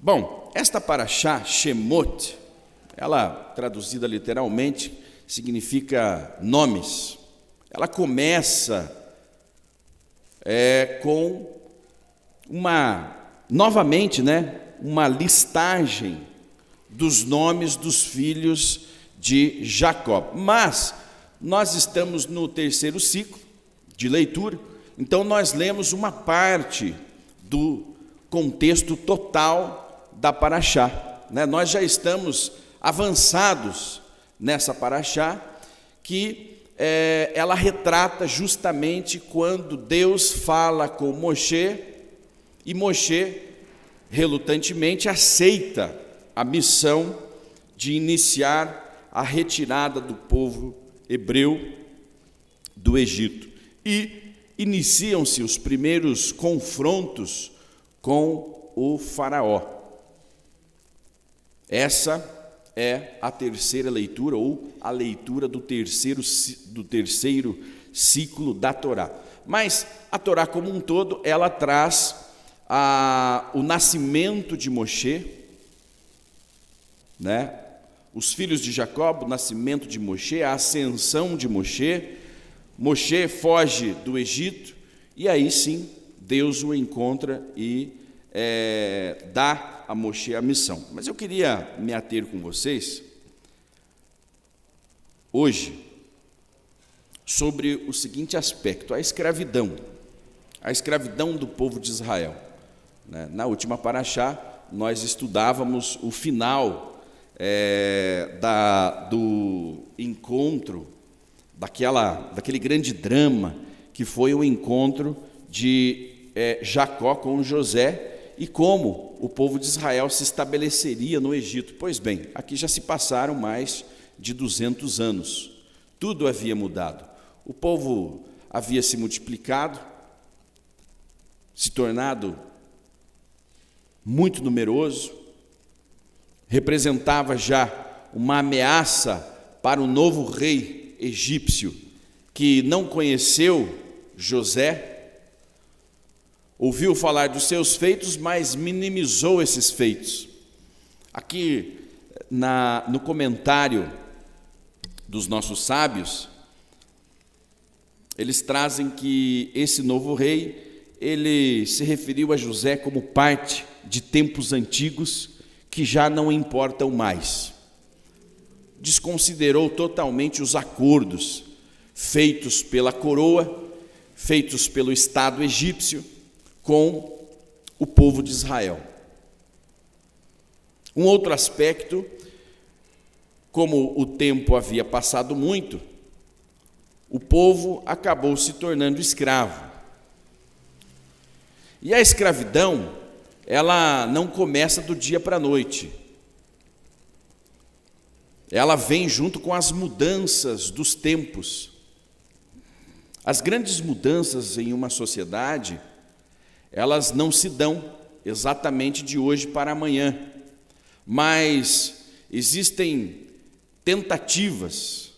Bom, esta paraxá, Shemot, ela, traduzida literalmente, significa nomes. Ela começa com novamente, uma listagem dos nomes dos filhos de Jacó. Mas nós estamos no terceiro ciclo de leitura, então nós lemos uma parte do contexto total da paraxá. Nós já estamos avançados nessa paraxá, que ela retrata justamente quando Deus fala com Moshe, e Moshe, relutantemente, aceita a missão de iniciar a retirada do povo hebreu do Egito. E iniciam-se os primeiros confrontos com o faraó. Essa é a terceira leitura, ou a leitura do terceiro ciclo da Torá. Mas a Torá como um todo, ela traz o nascimento de Moshe, os filhos de Jacó, o nascimento de Moshe, a ascensão de Moshe. Moshe foge do Egito, e aí sim Deus o encontra e dá a Moshe a missão. Mas eu queria me ater com vocês hoje sobre o seguinte aspecto: a escravidão do povo de Israel. Na última paraxá, nós estudávamos o final do encontro, daquele grande drama que foi o encontro de Jacó com José, e como o povo de Israel se estabeleceria no Egito. Pois bem, aqui já se passaram mais de 200 anos. Tudo havia mudado. O povo havia se multiplicado, se tornado muito numeroso, representava já uma ameaça para o novo rei egípcio, que não conheceu José, ouviu falar dos seus feitos, mas minimizou esses feitos. Aqui, no comentário dos nossos sábios, eles trazem que esse novo rei, ele se referiu a José como parte de tempos antigos que já não importam mais. Desconsiderou totalmente os acordos feitos pela coroa, feitos pelo Estado egípcio com o povo de Israel. Um outro aspecto, como o tempo havia passado muito, o povo acabou se tornando escravo. E a escravidão, ela não começa do dia para a noite. Ela vem junto com as mudanças dos tempos. As grandes mudanças em uma sociedade, elas não se dão exatamente de hoje para amanhã, mas existem tentativas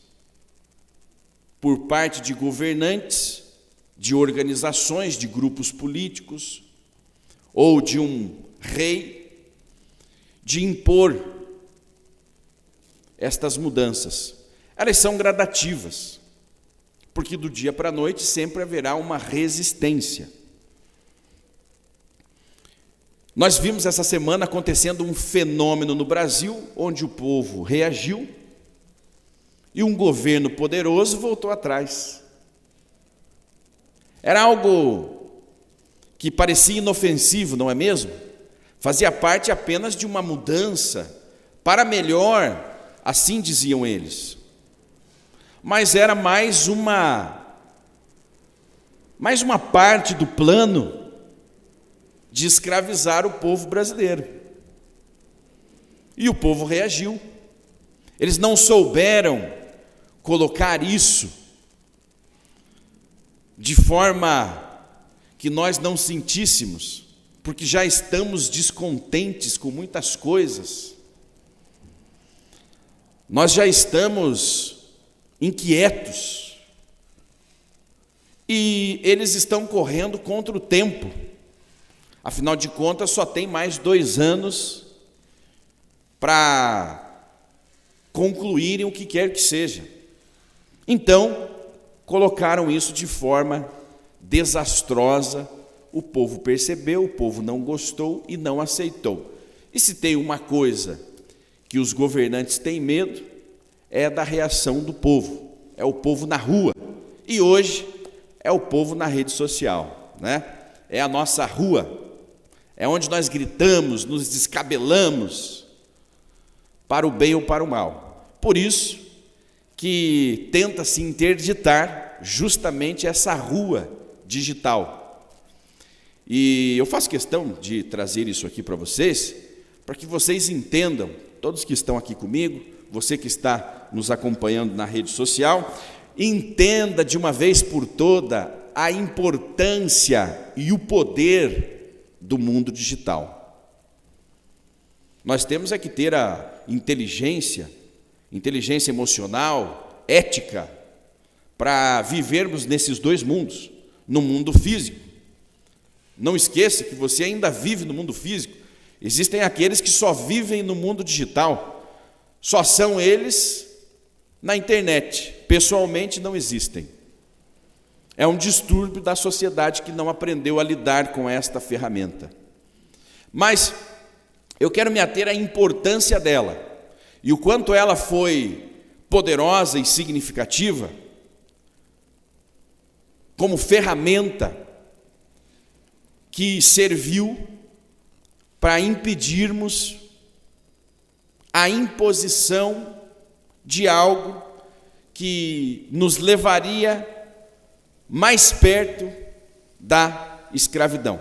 por parte de governantes, de organizações, de grupos políticos, ou de um rei, de impor estas mudanças. Elas são gradativas, porque do dia para a noite sempre haverá uma resistência. Nós vimos essa semana acontecendo um fenômeno no Brasil, onde o povo reagiu e um governo poderoso voltou atrás. Era algo que parecia inofensivo, não é mesmo? Fazia parte apenas de uma mudança para melhor, assim diziam eles. Mas era mais uma parte do plano de escravizar o povo brasileiro. E o povo reagiu. Eles não souberam colocar isso de forma que nós não sentíssemos, porque já estamos descontentes com muitas coisas. Nós já estamos inquietos. E eles estão correndo contra o tempo. Afinal de contas, só tem mais 2 anos para concluírem o que quer que seja. Então, colocaram isso de forma desastrosa. O povo percebeu, o povo não gostou e não aceitou. E se tem uma coisa que os governantes têm medo, é da reação do povo. É o povo na rua. E hoje é o povo na rede social, né? É a nossa rua. É onde nós gritamos, nos descabelamos, para o bem ou para o mal. Por isso que tenta-se interditar justamente essa rua digital. E eu faço questão de trazer isso aqui para vocês, para que vocês entendam, todos que estão aqui comigo, você que está nos acompanhando na rede social, entenda de uma vez por toda a importância e o poder do mundo digital. Nós temos é que ter a inteligência emocional, ética, para vivermos nesses 2 mundos, no mundo físico. Não esqueça que você ainda vive no mundo físico. Existem aqueles que só vivem no mundo digital, só são eles na internet, pessoalmente não existem. É um distúrbio da sociedade que não aprendeu a lidar com esta ferramenta. Mas eu quero me ater à importância dela e o quanto ela foi poderosa e significativa como ferramenta que serviu para impedirmos a imposição de algo que nos levaria mais perto da escravidão.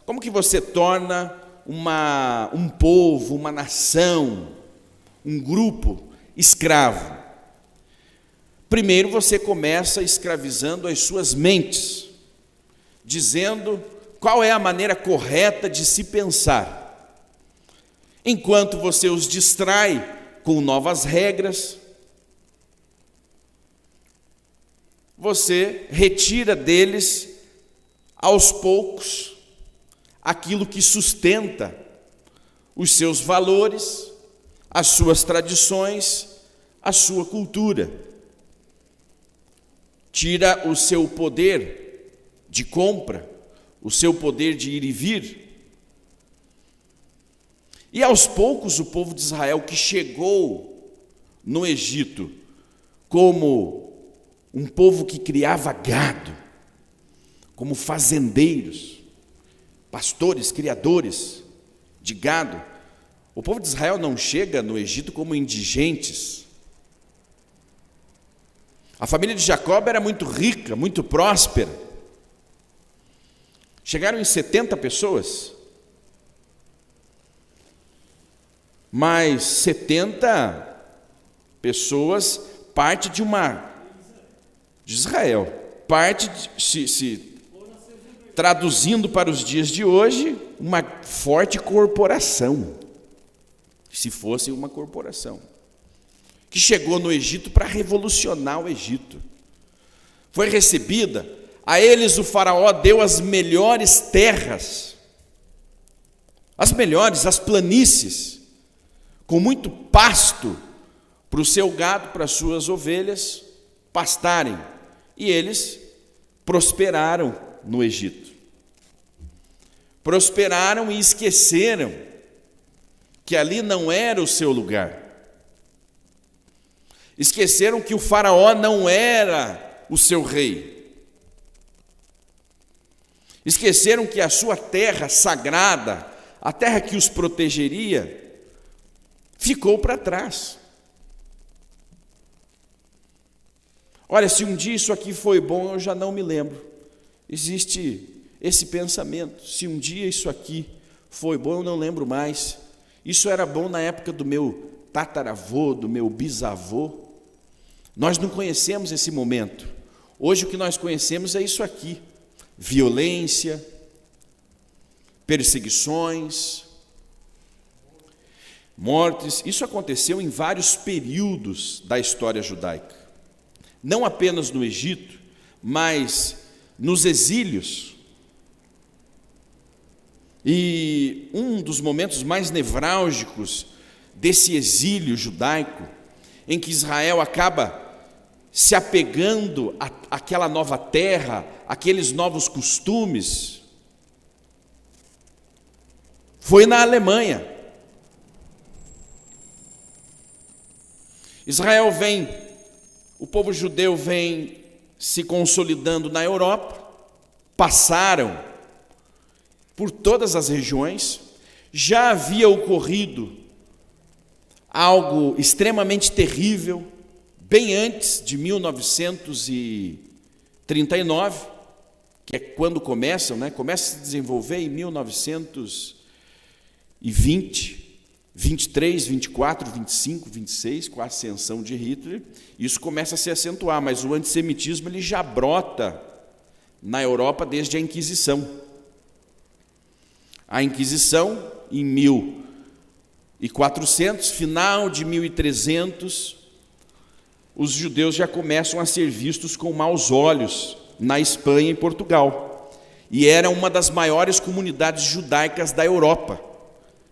Como que você torna um povo, uma nação, um grupo escravo? Primeiro você começa escravizando as suas mentes, dizendo qual é a maneira correta de se pensar. Enquanto você os distrai com novas regras, você retira deles, aos poucos, aquilo que sustenta os seus valores, as suas tradições, a sua cultura. Tira o seu poder de compra, o seu poder de ir e vir. E aos poucos o povo de Israel, que chegou no Egito como um povo que criava gado, como fazendeiros, pastores, criadores de gado. O povo de Israel não chega no Egito como indigentes. A família de Jacó era muito rica, muito próspera. Chegaram em 70 pessoas, mas 70 pessoas, parte de Israel, parte, traduzindo para os dias de hoje, uma forte corporação, se fosse uma corporação, que chegou no Egito para revolucionar o Egito. Foi recebida, a eles o faraó deu as melhores terras, as melhores, as planícies, com muito pasto para o seu gado, para as suas ovelhas pastarem. E eles prosperaram no Egito. Prosperaram e esqueceram que ali não era o seu lugar. Esqueceram que o faraó não era o seu rei. Esqueceram que a sua terra sagrada, a terra que os protegeria, ficou para trás. Olha, se um dia isso aqui foi bom, eu já não me lembro. Existe esse pensamento. Se um dia isso aqui foi bom, eu não lembro mais. Isso era bom na época do meu tataravô, do meu bisavô. Nós não conhecemos esse momento. Hoje o que nós conhecemos é isso aqui: violência, perseguições, mortes. Isso aconteceu em vários períodos da história judaica. Não apenas no Egito, mas nos exílios. E um dos momentos mais nevrálgicos desse exílio judaico, em que Israel acaba se apegando àquela nova terra, àqueles novos costumes, foi na Alemanha. Israel vem, o povo judeu vem se consolidando na Europa, passaram por todas as regiões, já havia ocorrido algo extremamente terrível, bem antes de 1939, que é quando começa a se desenvolver em 1920, 23, 24, 25, 26, com a ascensão de Hitler, isso começa a se acentuar, mas o antissemitismo ele já brota na Europa desde a Inquisição. A Inquisição, em 1400, final de 1300, os judeus já começam a ser vistos com maus olhos na Espanha e Portugal. E era uma das maiores comunidades judaicas da Europa.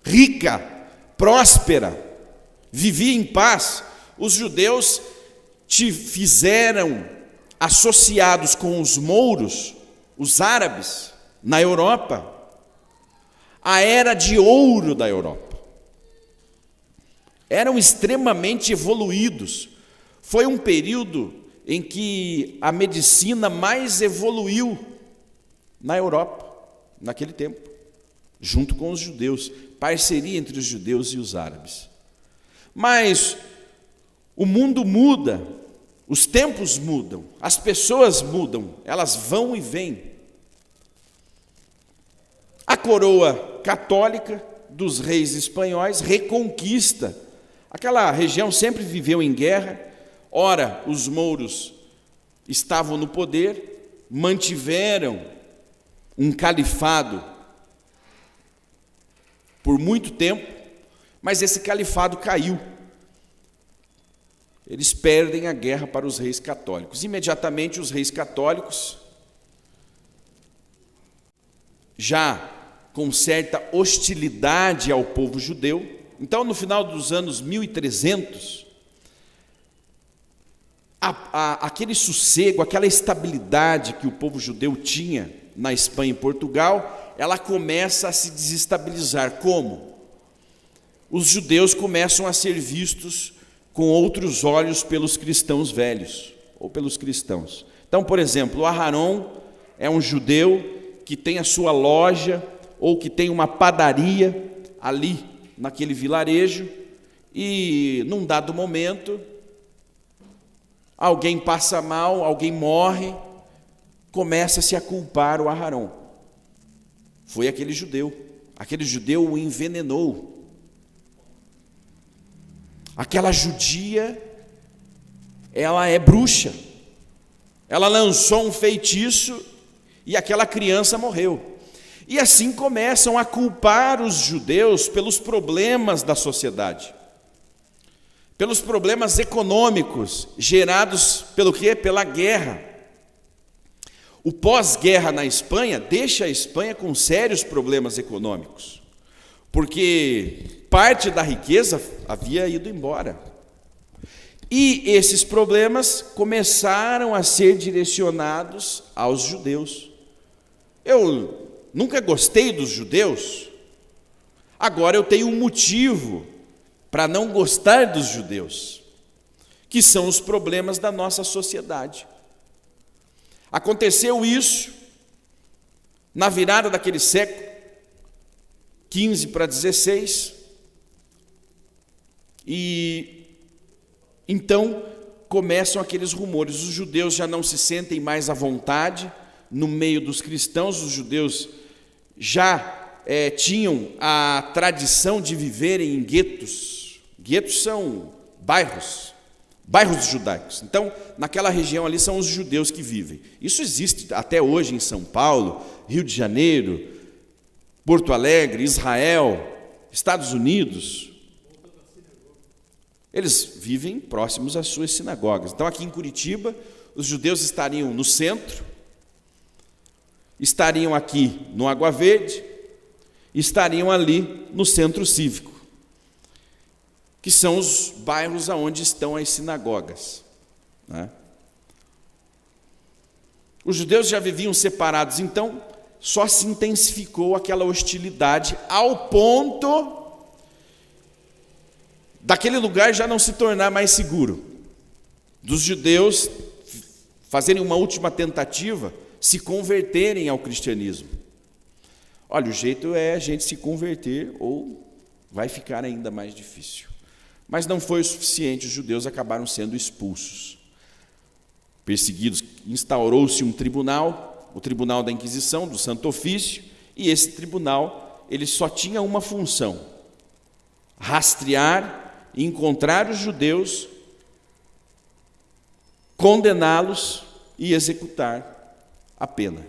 Rica, próspera, vivia em paz. Os judeus te fizeram associados com os mouros, os árabes, na Europa, a era de ouro da Europa. Eram extremamente evoluídos. Foi um período em que a medicina mais evoluiu na Europa, naquele tempo, junto com os judeus, parceria entre os judeus e os árabes. Mas o mundo muda, os tempos mudam, as pessoas mudam, elas vão e vêm. A coroa católica dos reis espanhóis reconquista. Aquela região sempre viveu em guerra. Ora, os mouros estavam no poder, mantiveram um califado por muito tempo, mas esse califado caiu. Eles perdem a guerra para os reis católicos. Imediatamente os reis católicos, já com certa hostilidade ao povo judeu, então no final dos anos 1300, aquele sossego, aquela estabilidade que o povo judeu tinha na Espanha e Portugal, ela começa a se desestabilizar. Como? Os judeus começam a ser vistos com outros olhos pelos cristãos velhos, ou pelos cristãos. Então, por exemplo, o Aharon é um judeu que tem a sua loja, ou que tem uma padaria ali, naquele vilarejo, e num dado momento, alguém passa mal, alguém morre, começa-se a culpar o Aharon. Foi aquele judeu o envenenou. Aquela judia, ela é bruxa, ela lançou um feitiço e aquela criança morreu. E assim começam a culpar os judeus pelos problemas da sociedade, pelos problemas econômicos gerados pelo quê? Pela guerra. O pós-guerra na Espanha deixa a Espanha com sérios problemas econômicos, porque parte da riqueza havia ido embora. E esses problemas começaram a ser direcionados aos judeus. Eu nunca gostei dos judeus, agora eu tenho um motivo para não gostar dos judeus, que são os problemas da nossa sociedade. Aconteceu isso na virada daquele século, 15 para 16, e então começam aqueles rumores. Os judeus já não se sentem mais à vontade no meio dos cristãos, os judeus já tinham a tradição de viverem em guetos. Guetos são bairros judaicos. Então, naquela região ali são os judeus que vivem. Isso existe até hoje em São Paulo, Rio de Janeiro, Porto Alegre, Israel, Estados Unidos. Eles vivem próximos às suas sinagogas. Então, aqui em Curitiba, os judeus estariam no centro, estariam aqui no Água Verde, estariam ali no centro cívico, que são os bairros onde estão as sinagogas, né? Os judeus já viviam separados, então só se intensificou aquela hostilidade ao ponto daquele lugar já não se tornar mais seguro, dos judeus fazerem uma última tentativa, se converterem ao cristianismo. Olha, o jeito é a gente se converter ou vai ficar ainda mais difícil. Mas não foi o suficiente, os judeus acabaram sendo expulsos, perseguidos. Instaurou-se um tribunal, o Tribunal da Inquisição, do Santo Ofício, e esse tribunal ele só tinha uma função: rastrear e encontrar os judeus, condená-los e executar a pena.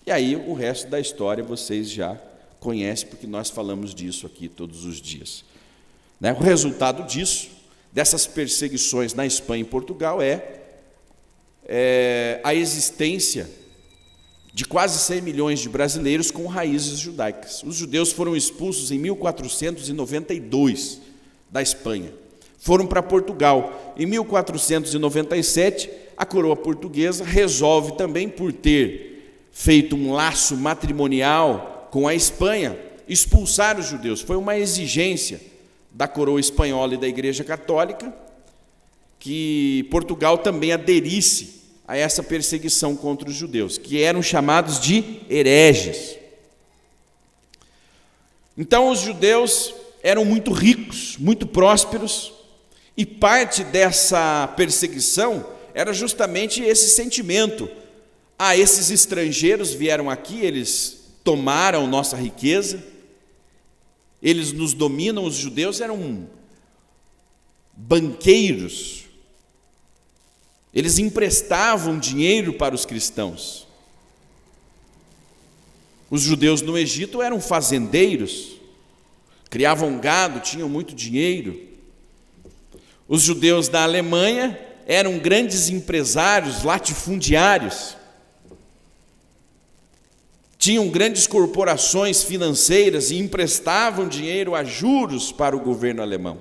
E aí o resto da história vocês já conhecem, porque nós falamos disso aqui todos os dias. O resultado disso, dessas perseguições na Espanha e Portugal, é a existência de quase 100 milhões de brasileiros com raízes judaicas. Os judeus foram expulsos em 1492 da Espanha. Foram para Portugal. Em 1497, a coroa portuguesa resolve também, por ter feito um laço matrimonial com a Espanha, expulsar os judeus. Foi uma exigência da coroa espanhola e da Igreja Católica que Portugal também aderisse a essa perseguição contra os judeus, que eram chamados de hereges. Então os judeus eram muito ricos, muito prósperos, e parte dessa perseguição era justamente esse sentimento: esses estrangeiros vieram aqui, eles tomaram nossa riqueza, eles nos dominam. Os judeus eram banqueiros, eles emprestavam dinheiro para os cristãos. Os judeus no Egito eram fazendeiros, criavam gado, tinham muito dinheiro. Os judeus da Alemanha eram grandes empresários, latifundiários, tinham grandes corporações financeiras e emprestavam dinheiro a juros para o governo alemão.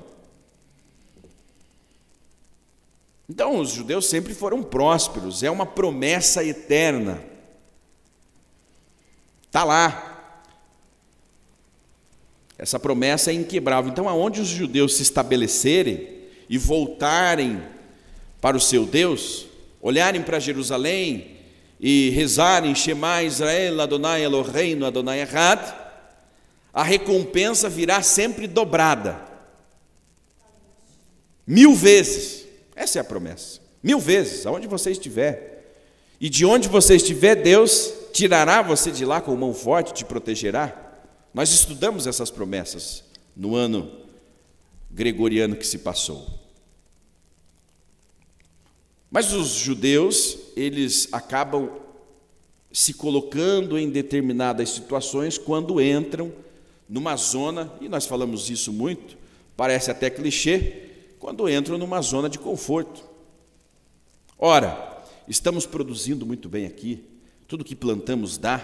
Então, os judeus sempre foram prósperos, é uma promessa eterna. Está lá. Essa promessa é inquebrável. Então, aonde os judeus se estabelecerem e voltarem para o seu Deus, olharem para Jerusalém e rezarem Shema Israel, Adonai Eloheinu, Adonai Echad, a recompensa virá sempre dobrada. 1000 vezes. Essa é a promessa. 1000 vezes, aonde você estiver. E de onde você estiver, Deus tirará você de lá com mão forte, te protegerá. Nós estudamos essas promessas no ano gregoriano que se passou. Mas os judeus, eles acabam se colocando em determinadas situações quando entram numa zona, e nós falamos isso muito, parece até clichê, quando entram numa zona de conforto. Ora, estamos produzindo muito bem aqui, tudo que plantamos dá,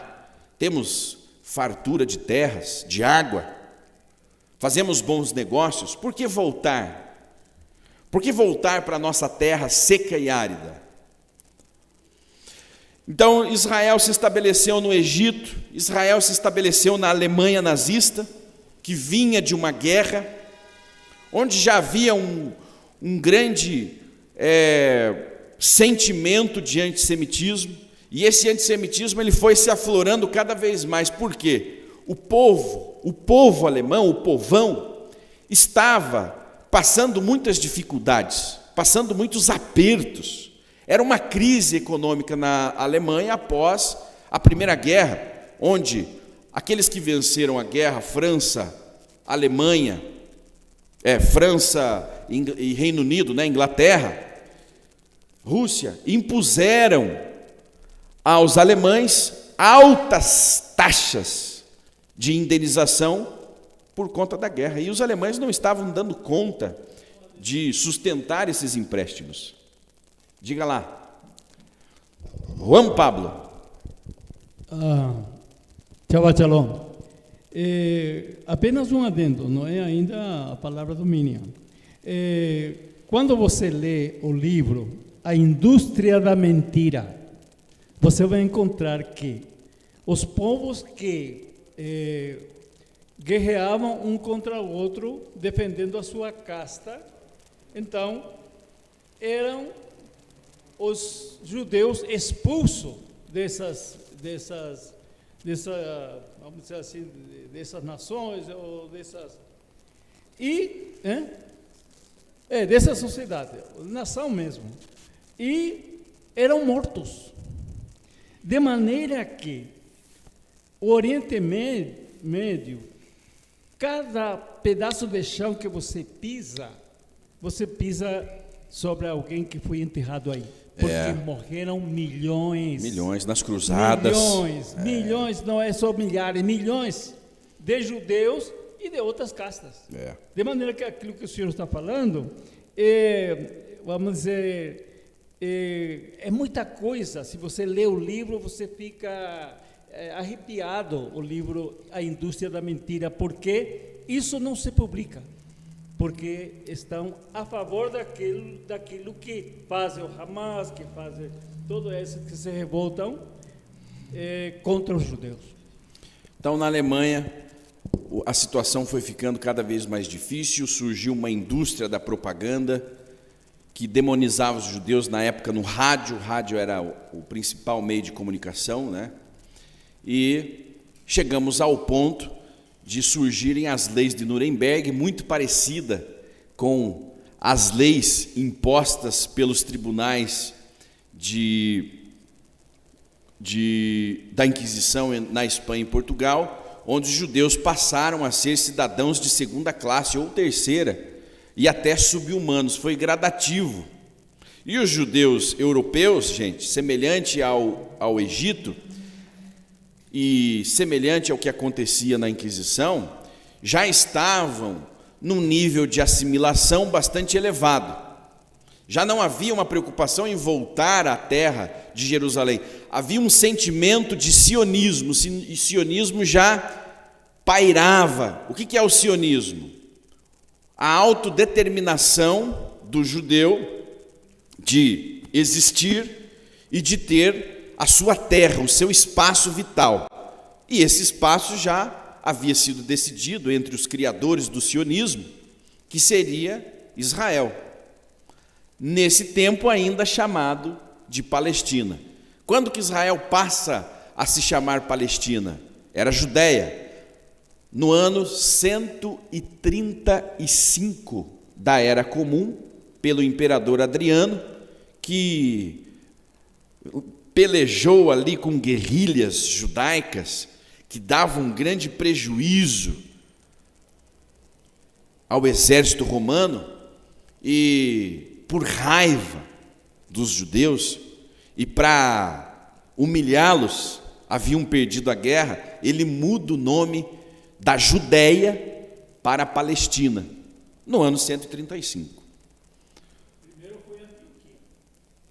temos fartura de terras, de água, fazemos bons negócios, por que voltar? Por que voltar para a nossa terra seca e árida? Então, Israel se estabeleceu no Egito, Israel se estabeleceu na Alemanha nazista, que vinha de uma guerra, onde já havia um grande sentimento de antissemitismo, e esse antissemitismo ele foi se aflorando cada vez mais. Por quê? O povo alemão, o povão, estava passando muitas dificuldades, passando muitos apertos. Era uma crise econômica na Alemanha após a Primeira Guerra, onde aqueles que venceram a guerra, França, Alemanha, França e Reino Unido, Inglaterra, Rússia, impuseram aos alemães altas taxas de indenização por conta da guerra. E os alemães não estavam dando conta de sustentar esses empréstimos. Diga lá. Juan Pablo. Shabbat Shalom. Apenas um adendo, não é ainda a palavra domínio. Quando você lê o livro A Indústria da Mentira, você vai encontrar que os povos que guerreavam um contra o outro, defendendo a sua casta, então, eram os judeus expulsos vamos dizer assim, dessas nações, ou dessa sociedade, nação mesmo, e eram mortos. De maneira que o Oriente Médio, cada pedaço de chão que você pisa sobre alguém que foi enterrado aí. Porque morreram milhões. Milhões nas cruzadas. Milhões, não é só milhares, milhões de judeus e de outras castas. De maneira que aquilo que o senhor está falando, vamos dizer, é muita coisa. Se você lê o livro, você fica arrepiado, o livro A Indústria da Mentira, porque isso não se publica. Porque estão a favor daquilo que fazem o Hamas, que fazem todos esses que se revoltam contra os judeus. Então, na Alemanha, a situação foi ficando cada vez mais difícil, surgiu uma indústria da propaganda que demonizava os judeus na época no rádio. O rádio era o principal meio de comunicação, né? E chegamos ao ponto de surgirem as leis de Nuremberg, muito parecida com as leis impostas pelos tribunais da Inquisição na Espanha e Portugal, onde os judeus passaram a ser cidadãos de segunda classe ou terceira, e até sub-humanos. Foi gradativo. E os judeus europeus, gente, semelhante ao Egito, e semelhante ao que acontecia na Inquisição, já estavam num nível de assimilação bastante elevado. Já não havia uma preocupação em voltar à terra de Jerusalém. Havia um sentimento de sionismo, e sionismo já pairava. O que é o sionismo? A autodeterminação do judeu de existir e de ter a sua terra, o seu espaço vital. E esse espaço já havia sido decidido entre os criadores do sionismo, que seria Israel. Nesse tempo ainda chamado de Palestina. Quando que Israel passa a se chamar Palestina? Era Judéia. No ano 135 da Era Comum, pelo imperador Adriano, que pelejou ali com guerrilhas judaicas que davam um grande prejuízo ao exército romano, e por raiva dos judeus e para humilhá-los, haviam perdido a guerra, ele muda o nome da Judéia para a Palestina, no ano 135.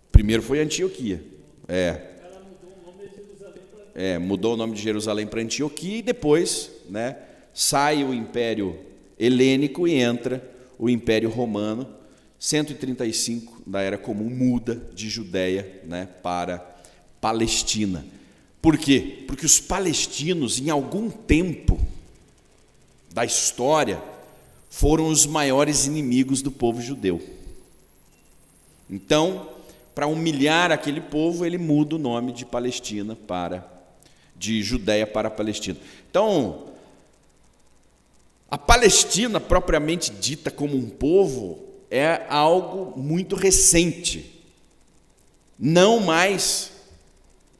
Primeiro foi Antioquia. Ela mudou o nome de Jerusalém para mudou o nome de Jerusalém para Antioquia, e depois, né, sai o Império Helênico e entra o Império Romano. 135 da Era Comum muda de Judéia, né, para Palestina. Por quê? Porque os palestinos, em algum tempo da história, foram os maiores inimigos do povo judeu. Então, para humilhar aquele povo, ele muda o nome de Palestina de Judéia para Palestina. Então, a Palestina, propriamente dita como um povo, é algo muito recente, não mais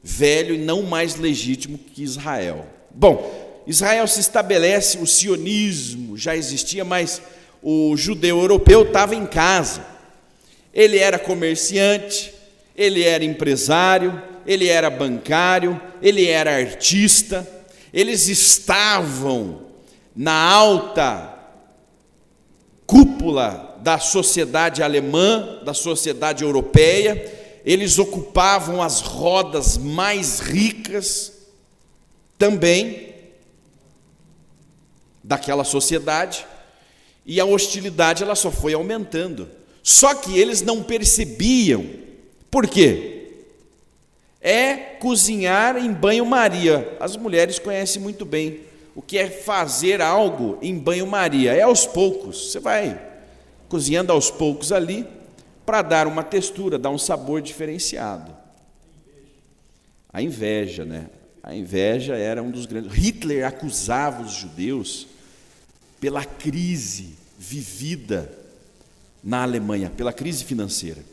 velho e não mais legítimo que Israel. Bom, Israel se estabelece, o sionismo já existia, mas o judeu europeu estava em casa. Ele era comerciante, ele era empresário, ele era bancário, ele era artista. Eles estavam na alta cúpula da sociedade alemã, da sociedade europeia. Eles ocupavam as rodas mais ricas também. daquela sociedade, e a hostilidade ela só foi aumentando. Só que eles não percebiam. Por quê? É cozinhar em banho-maria. As mulheres conhecem muito bem o que é fazer algo em banho-maria. É aos poucos. Você vai cozinhando aos poucos ali para dar uma textura, dar um sabor diferenciado. A inveja, né? A inveja era um dos grandes. Hitler acusava os judeus pela crise vivida na Alemanha, pela crise financeira.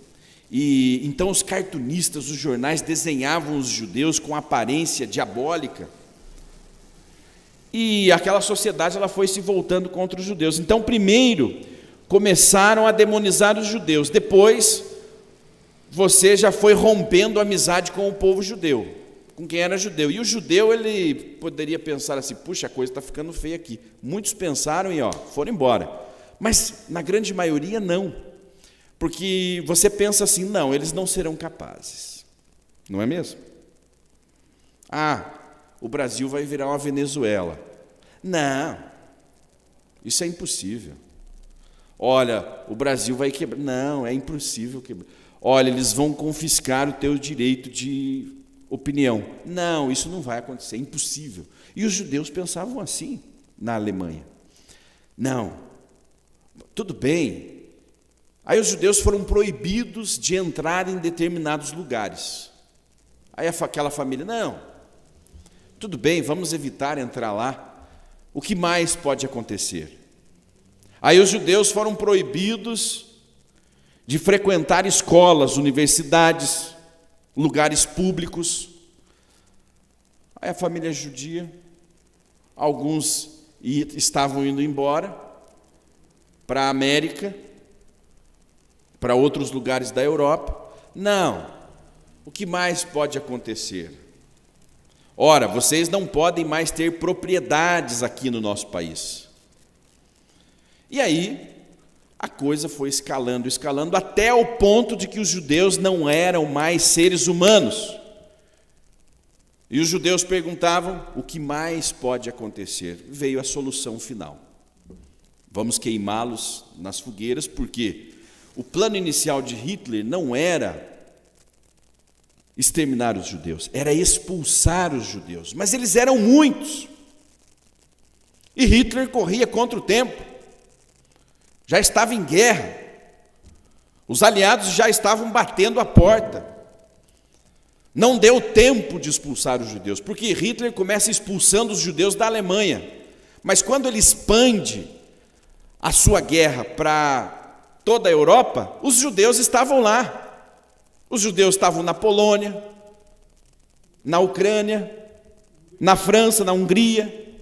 E então os cartunistas, os jornais desenhavam os judeus com aparência diabólica. E aquela sociedade ela foi se voltando contra os judeus. Então, primeiro começaram a demonizar os judeus. Depois, você já foi rompendo a amizade com o povo judeu, com quem era judeu. E o judeu, ele poderia pensar assim, puxa, a coisa está ficando feia aqui. Muitos pensaram e foram embora. Mas, na grande maioria, não. Porque você pensa assim, não, eles não serão capazes. Não é mesmo? O Brasil vai virar uma Venezuela. Não, isso é impossível. Olha, o Brasil vai quebrar. Não, é impossível quebrar. Olha, eles vão confiscar o teu direito de opinião. Não, isso não vai acontecer, é impossível. E os judeus pensavam assim na Alemanha. Não, tudo bem. Aí os judeus foram proibidos de entrar em determinados lugares. Aí aquela família, não, tudo bem, vamos evitar entrar lá. O que mais pode acontecer? Aí os judeus foram proibidos de frequentar escolas, universidades, lugares públicos. Aí a família judia, alguns estavam indo embora para a América, para outros lugares da Europa. Não, o que mais pode acontecer? Ora, vocês não podem mais ter propriedades aqui no nosso país. E aí, a coisa foi escalando, até o ponto de que os judeus não eram mais seres humanos. E os judeus perguntavam, o que mais pode acontecer? Veio a solução final. Vamos queimá-los nas fogueiras, porque o plano inicial de Hitler não era exterminar os judeus, era expulsar os judeus. Mas eles eram muitos. E Hitler corria contra o tempo. Já estava em guerra. Os aliados já estavam batendo a porta. Não deu tempo de expulsar os judeus, porque Hitler começa expulsando os judeus da Alemanha. Mas quando ele expande a sua guerra para toda a Europa, os judeus estavam lá. Os judeus estavam na Polônia, na Ucrânia, na França, na Hungria.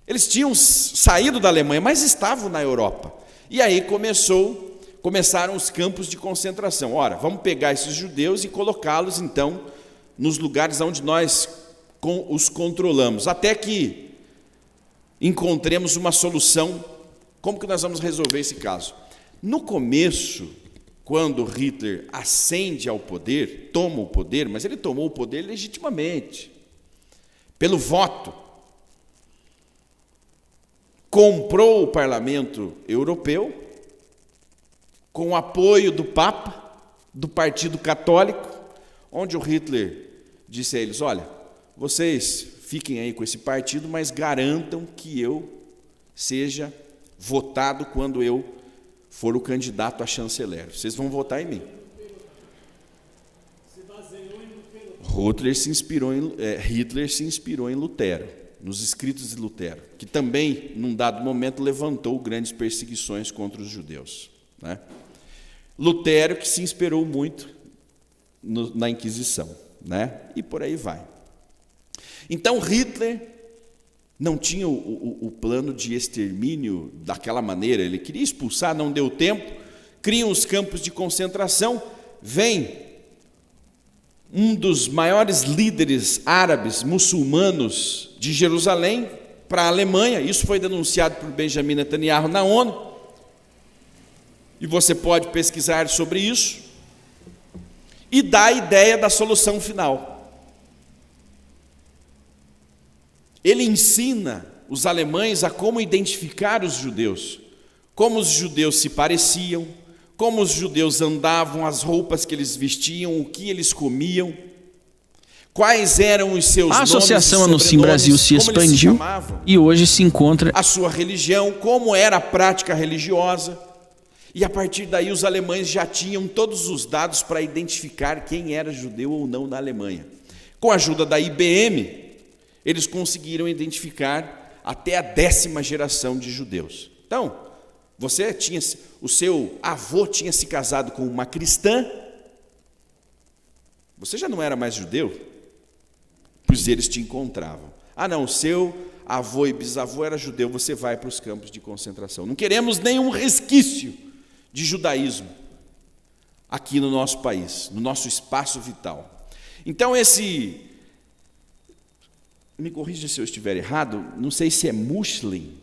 Eles tinham saído da Alemanha, mas estavam na Europa. E aí começaram os campos de concentração. Ora, vamos pegar esses judeus e colocá-los, então, nos lugares onde nós os controlamos, até que encontremos uma solução. Como que nós vamos resolver esse caso? No começo, quando Hitler ascende ao poder, toma o poder, mas ele tomou o poder legitimamente, pelo voto. Comprou o parlamento europeu, com o apoio do Papa, do Partido Católico, onde o Hitler disse a eles, olha, vocês fiquem aí com esse partido, mas garantam que eu seja votado quando eu for o candidato a chanceler. Vocês vão votar em mim. Hitler se inspirou em Lutero, nos escritos de Lutero, que também, num dado momento, levantou grandes perseguições contra os judeus, né? Lutero que se inspirou muito na Inquisição, né? E por aí vai. Então Hitler não tinha o plano de extermínio daquela maneira, ele queria expulsar, não deu tempo, criam os campos de concentração, vem um dos maiores líderes árabes muçulmanos de Jerusalém para a Alemanha, isso foi denunciado por Benjamin Netanyahu na ONU, e você pode pesquisar sobre isso, e dá a ideia da solução final. Ele ensina os alemães a como identificar os judeus, como os judeus se pareciam, como os judeus andavam, as roupas que eles vestiam, o que eles comiam, quais eram os seus nomes. A Associação Anuncim Brasil se expandiu e hoje se encontra a sua religião, como era a prática religiosa. E a partir daí os alemães já tinham todos os dados para identificar quem era judeu ou não na Alemanha. Com a ajuda da IBM, eles conseguiram identificar até a 10ª geração de judeus. Então, o seu avô tinha se casado com uma cristã, você já não era mais judeu, pois eles te encontravam. Ah não, o seu avô e bisavô era judeu, você vai para os campos de concentração. Não queremos nenhum resquício de judaísmo aqui no nosso país, no nosso espaço vital. Então me corrija se eu estiver errado, não sei se é Muslim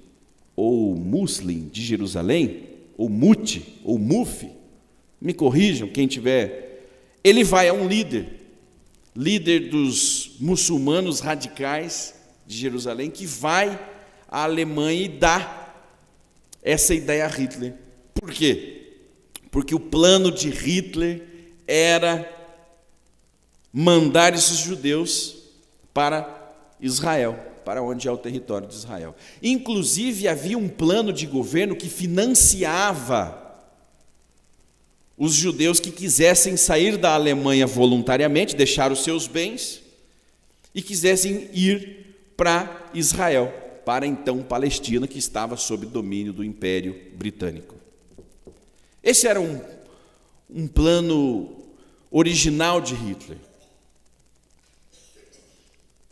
ou Muslim de Jerusalém, ou Muti, ou Mufi, me corrijam quem tiver. Ele vai a um líder dos muçulmanos radicais de Jerusalém, que vai à Alemanha e dá essa ideia a Hitler. Por quê? Porque o plano de Hitler era mandar esses judeus para Israel, para onde é o território de Israel. Inclusive, havia um plano de governo que financiava os judeus que quisessem sair da Alemanha voluntariamente, deixar os seus bens, e quisessem ir para Israel, para então Palestina, que estava sob domínio do Império Britânico. Esse era um plano original de Hitler.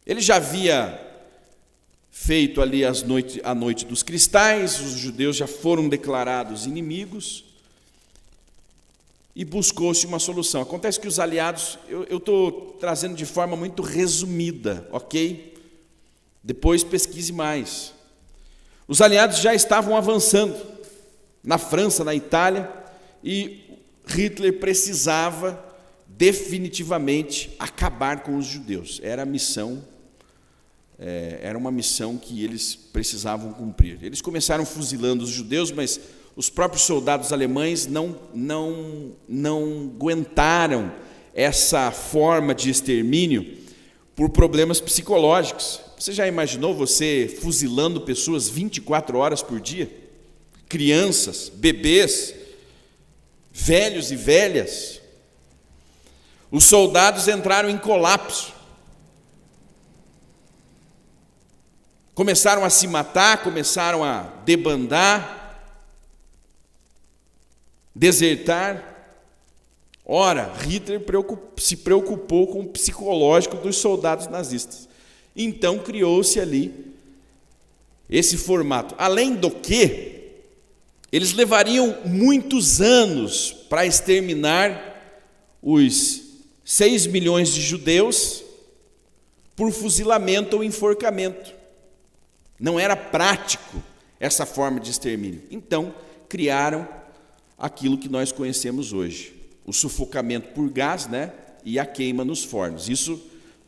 Ele já havia feito ali a noite dos cristais, os judeus já foram declarados inimigos, e buscou-se uma solução. Acontece que os aliados, eu estou trazendo de forma muito resumida, ok? Depois pesquise mais. Os aliados já estavam avançando na França, na Itália, e Hitler precisava definitivamente acabar com os judeus. Era uma missão que eles precisavam cumprir. Eles começaram fuzilando os judeus, mas os próprios soldados alemães não aguentaram essa forma de extermínio por problemas psicológicos. Você já imaginou você fuzilando pessoas 24 horas por dia? Crianças, bebês, velhos e velhas. Os soldados entraram em colapso. Começaram a se matar, começaram a debandar, desertar. Ora, Hitler se preocupou com o psicológico dos soldados nazistas. Então criou-se ali esse formato. Além do que, eles levariam muitos anos para exterminar os 6 milhões de judeus por fuzilamento ou enforcamento. Não era prático essa forma de extermínio. Então, criaram aquilo que nós conhecemos hoje, o sufocamento por gás, né, e a queima nos fornos. Isso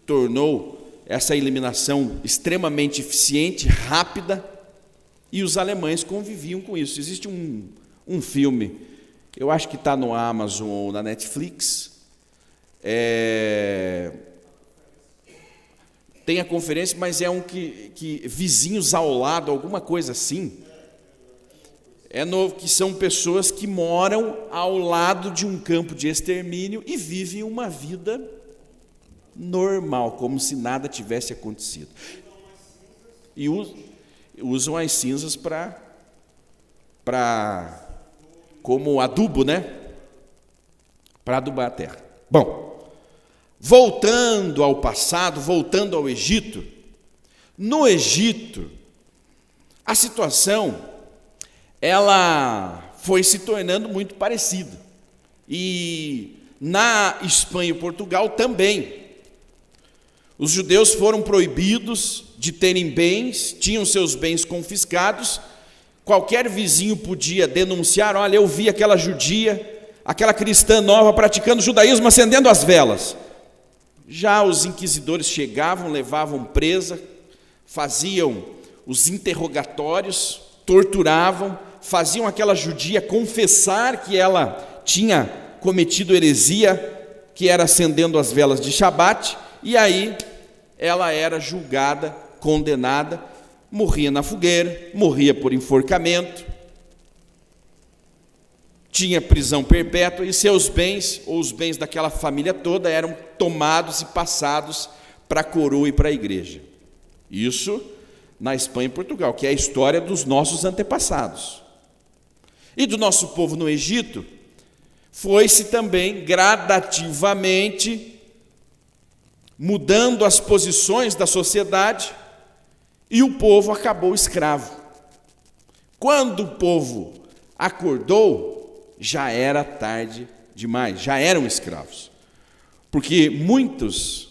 tornou essa eliminação extremamente eficiente, rápida, e os alemães conviviam com isso. Existe um filme, eu acho que está no Amazon ou na Netflix, tem a conferência, mas é um que vizinhos ao lado, alguma coisa assim, que são pessoas que moram ao lado de um campo de extermínio e vivem uma vida normal, como se nada tivesse acontecido. E usam as cinzas como adubo, né? Para adubar a terra. Bom, voltando ao passado, voltando ao Egito, no Egito, a situação, ela foi se tornando muito parecida. E na Espanha e Portugal também. Os judeus foram proibidos de terem bens, tinham seus bens confiscados. Qualquer vizinho podia denunciar: olha, eu vi aquela judia, aquela cristã nova praticando judaísmo, acendendo as velas. Já os inquisidores chegavam, levavam presa, faziam os interrogatórios, torturavam, faziam aquela judia confessar que ela tinha cometido heresia, que era acendendo as velas de Shabat, e aí ela era julgada, condenada, morria na fogueira, morria por enforcamento, tinha prisão perpétua, e seus bens, ou os bens daquela família toda, eram tomados e passados para a coroa e para a igreja. Isso na Espanha e Portugal, que é a história dos nossos antepassados. E do nosso povo no Egito, foi-se também gradativamente mudando as posições da sociedade, e o povo acabou escravo. Quando o povo acordou, já era tarde demais, já eram escravos. Porque muitas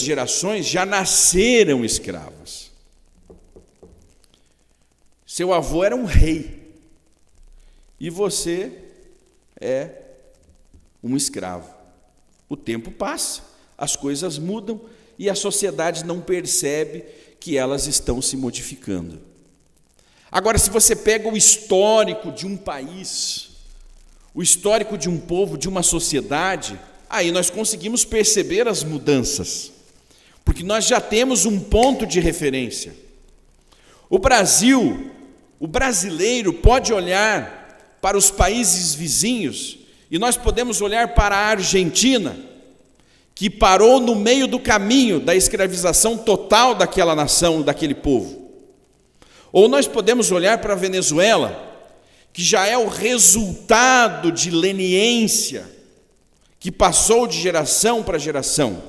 gerações já nasceram escravas. Seu avô era um rei, e você é um escravo. O tempo passa, as coisas mudam, e a sociedade não percebe que elas estão se modificando. Agora, se você pega o histórico de um país, o histórico de um povo, de uma sociedade, aí nós conseguimos perceber as mudanças, porque nós já temos um ponto de referência. O brasileiro pode olhar para os países vizinhos, e nós podemos olhar para a Argentina, que parou no meio do caminho da escravização total daquela nação, daquele povo. Ou nós podemos olhar para a Venezuela, que já é o resultado de leniência, que passou de geração para geração.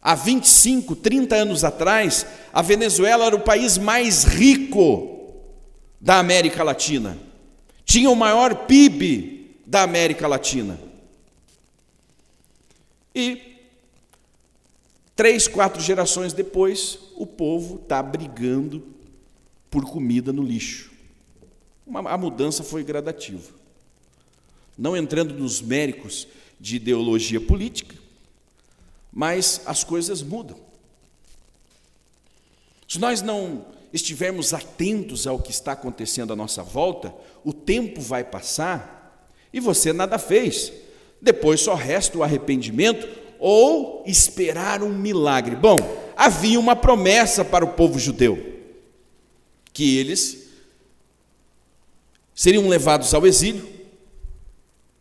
Há 25, 30 anos atrás, a Venezuela era o país mais rico da América Latina. Tinha o maior PIB da América Latina. E 3, 4 gerações depois, o povo está brigando por comida no lixo. A mudança foi gradativa. Não entrando nos méritos de ideologia política, mas as coisas mudam. Se nós não estivermos atentos ao que está acontecendo à nossa volta, o tempo vai passar e você nada fez. Depois só resta o arrependimento ou esperar um milagre. Bom, havia uma promessa para o povo judeu, que eles seriam levados ao exílio,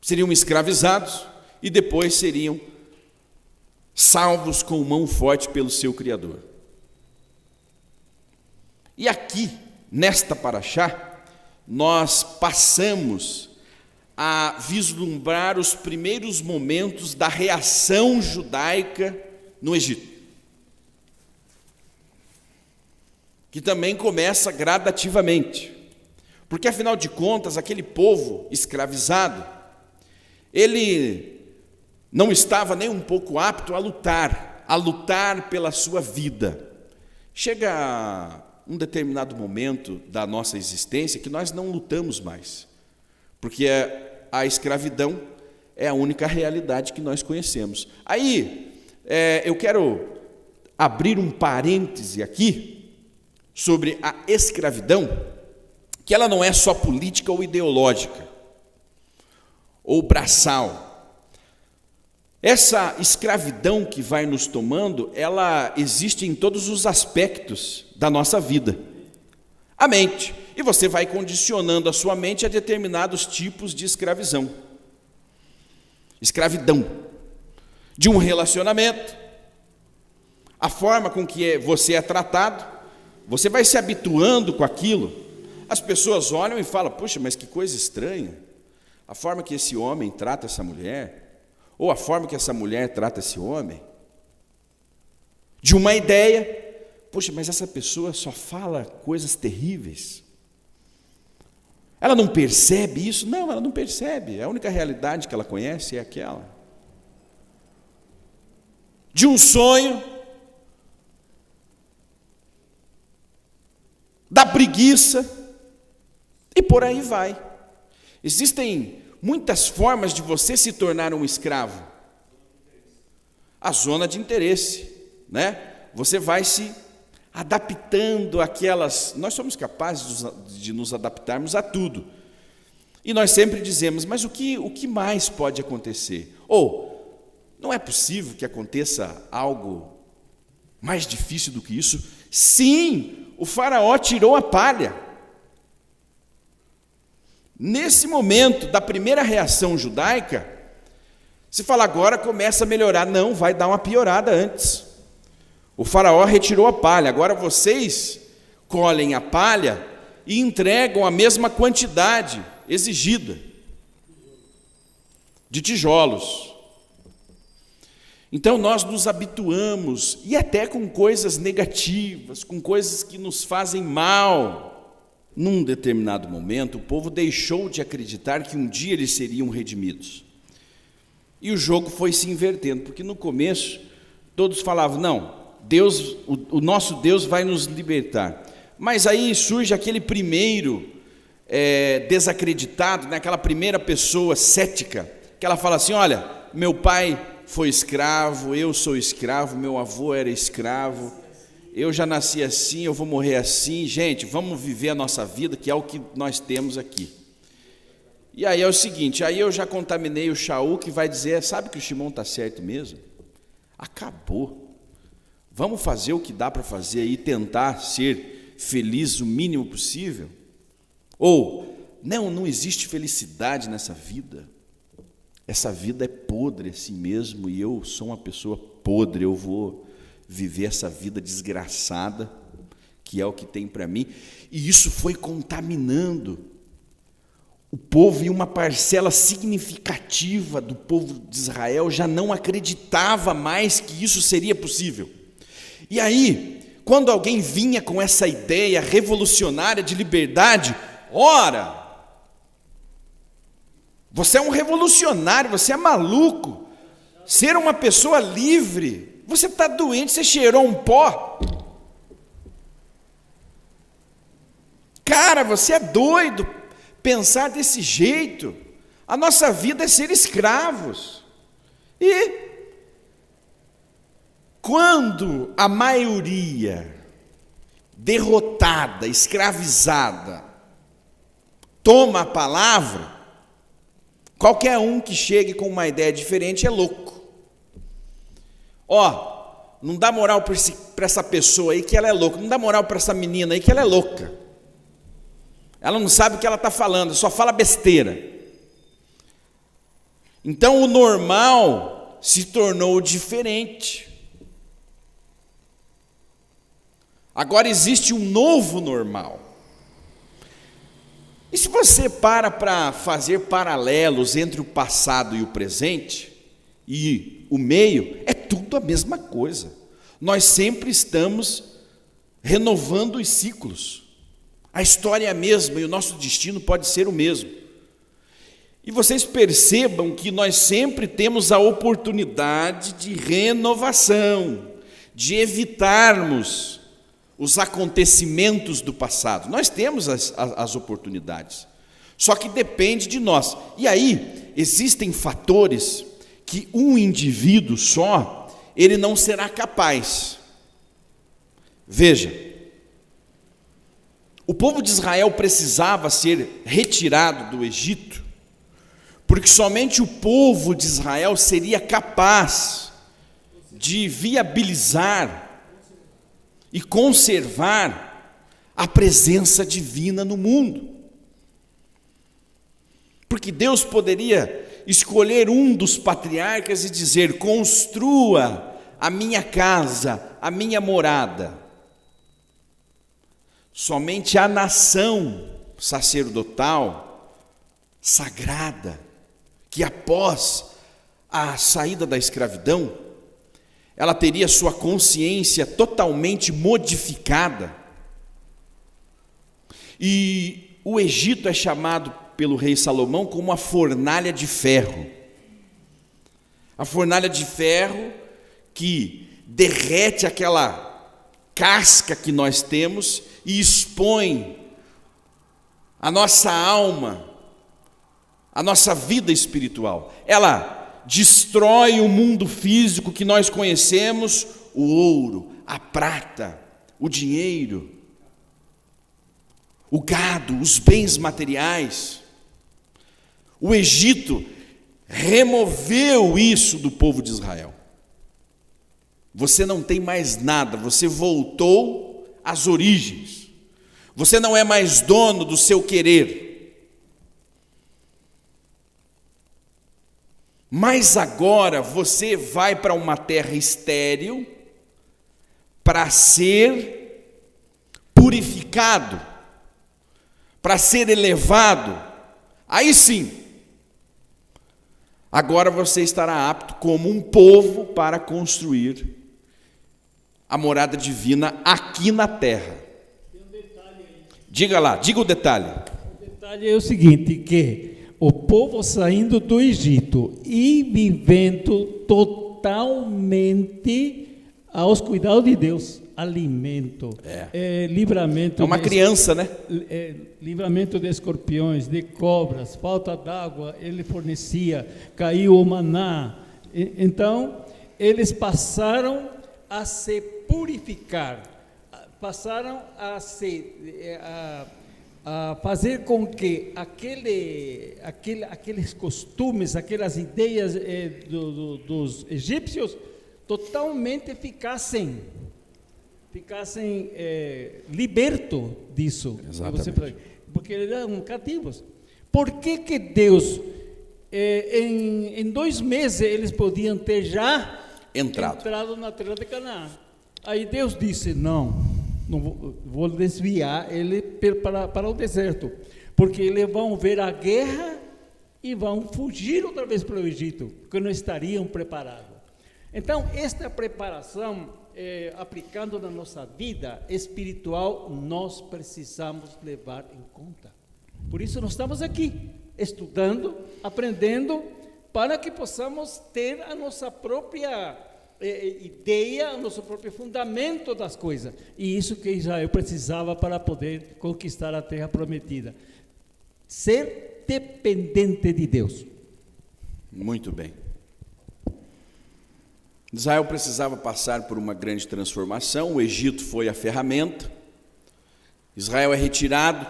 seriam escravizados e depois seriam salvos com mão forte pelo seu Criador. E aqui, nesta paraxá, nós passamos a vislumbrar os primeiros momentos da reação judaica no Egito, que também começa gradativamente, porque afinal de contas, aquele povo escravizado, ele não estava nem um pouco apto a lutar pela sua vida. Chega um determinado momento da nossa existência que nós não lutamos mais, porque a escravidão é a única realidade que nós conhecemos. Aí, eu quero abrir um parêntese aqui sobre a escravidão, que ela não é só política ou ideológica, ou braçal. Essa escravidão que vai nos tomando, ela existe em todos os aspectos da nossa vida. A mente. E você vai condicionando a sua mente a determinados tipos de escravidão. De um relacionamento, a forma com que você é tratado, você vai se habituando com aquilo. As pessoas olham e falam, puxa, mas que coisa estranha. A forma que esse homem trata essa mulher, ou a forma que essa mulher trata esse homem. De uma ideia, puxa, mas essa pessoa só fala coisas terríveis. Ela não percebe isso? Não, ela não percebe. A única realidade que ela conhece é aquela. De um sonho, da preguiça, e por aí vai. Existem muitas formas de você se tornar um escravo. A zona de interesse, né? Você vai se adaptando aquelas... Nós somos capazes de nos adaptarmos a tudo. E nós sempre dizemos, mas o que mais pode acontecer? Ou, não é possível que aconteça algo mais difícil do que isso? Sim, o faraó tirou a palha. Nesse momento da primeira reação judaica, se fala agora começa a melhorar. Não, vai dar uma piorada antes. O faraó retirou a palha, agora vocês colhem a palha e entregam a mesma quantidade exigida de tijolos. Então nós nos habituamos, e até com coisas negativas, com coisas que nos fazem mal. Num determinado momento, o povo deixou de acreditar que um dia eles seriam redimidos. E o jogo foi se invertendo, porque no começo todos falavam, não, Deus, o nosso Deus vai nos libertar. Mas aí surge aquele primeiro desacreditado, né? Aquela primeira pessoa cética, que ela fala assim, olha, meu pai foi escravo, eu sou escravo, meu avô era escravo, eu já nasci assim, eu vou morrer assim, gente, vamos viver a nossa vida, que é o que nós temos aqui. E aí é o seguinte, aí eu já contaminei o Shaul, que vai dizer, sabe que o Shimon está certo mesmo? Acabou. Vamos fazer o que dá para fazer e tentar ser feliz o mínimo possível? Ou, não existe felicidade nessa vida. Essa vida é podre assim mesmo e eu sou uma pessoa podre, eu vou viver essa vida desgraçada, que é o que tem para mim. E isso foi contaminando o povo, e uma parcela significativa do povo de Israel já não acreditava mais que isso seria possível. E aí, quando alguém vinha com essa ideia revolucionária de liberdade, ora, você é um revolucionário, você é maluco, ser uma pessoa livre, você está doente, você cheirou um pó, cara, você é doido, pensar desse jeito, a nossa vida é ser escravos. E quando a maioria derrotada, escravizada, toma a palavra, qualquer um que chegue com uma ideia diferente é louco. Não dá moral para essa pessoa aí que ela é louca, não dá moral para essa menina aí que ela é louca. Ela não sabe o que ela está falando, só fala besteira. Então o normal se tornou diferente. Agora existe um novo normal. E se você para fazer paralelos entre o passado e o presente, e o meio, é tudo a mesma coisa. Nós sempre estamos renovando os ciclos. A história é a mesma e o nosso destino pode ser o mesmo. E vocês percebam que nós sempre temos a oportunidade de renovação, de evitarmos os acontecimentos do passado. Nós temos as oportunidades, só que depende de nós. E aí, existem fatores que um indivíduo só, ele não será capaz. Veja, o povo de Israel precisava ser retirado do Egito, porque somente o povo de Israel seria capaz de viabilizar e conservar a presença divina no mundo. Porque Deus poderia escolher um dos patriarcas e dizer: construa a minha casa, a minha morada. Somente a nação sacerdotal, sagrada, que após a saída da escravidão, ela teria sua consciência totalmente modificada. E o Egito é chamado pelo rei Salomão como a fornalha de ferro. A fornalha de ferro que derrete aquela casca que nós temos e expõe a nossa alma, a nossa vida espiritual. Ela destrói o mundo físico que nós conhecemos, o ouro, a prata, o dinheiro, o gado, os bens materiais. O Egito removeu isso do povo de Israel. Você não tem mais nada, você voltou às origens. Você não é mais dono do seu querer. Mas agora você vai para uma terra estéril para ser purificado, para ser elevado. Aí sim, agora você estará apto como um povo para construir a morada divina aqui na terra. Tem um detalhe aí. Diga lá, diga o detalhe. O detalhe é o seguinte, que o povo saindo do Egito e vivendo totalmente aos cuidados de Deus, alimento, livramento. É uma criança, né? Livramento de escorpiões, de cobras, falta d'água, ele fornecia, caiu o maná. Então, eles passaram a se purificar, passaram a fazer com que aqueles costumes, aquelas ideias dos egípcios totalmente ficassem libertos disso. Exatamente. Porque eles eram cativos. Por que Deus, em 2 meses, eles podiam ter já entrado na terra de Canaã? Aí Deus disse, não vou desviar ele para o deserto, porque eles vão ver a guerra e vão fugir outra vez para o Egito, porque não estariam preparados. Então, esta preparação, aplicando na nossa vida espiritual, nós precisamos levar em conta. Por isso nós estamos aqui, estudando, aprendendo, para que possamos ter a nossa própria ideia, o nosso próprio fundamento das coisas. E isso que Israel precisava para poder conquistar a terra prometida. Ser dependente de Deus. Muito bem. Israel precisava passar por uma grande transformação. O Egito foi a ferramenta. Israel é retirado.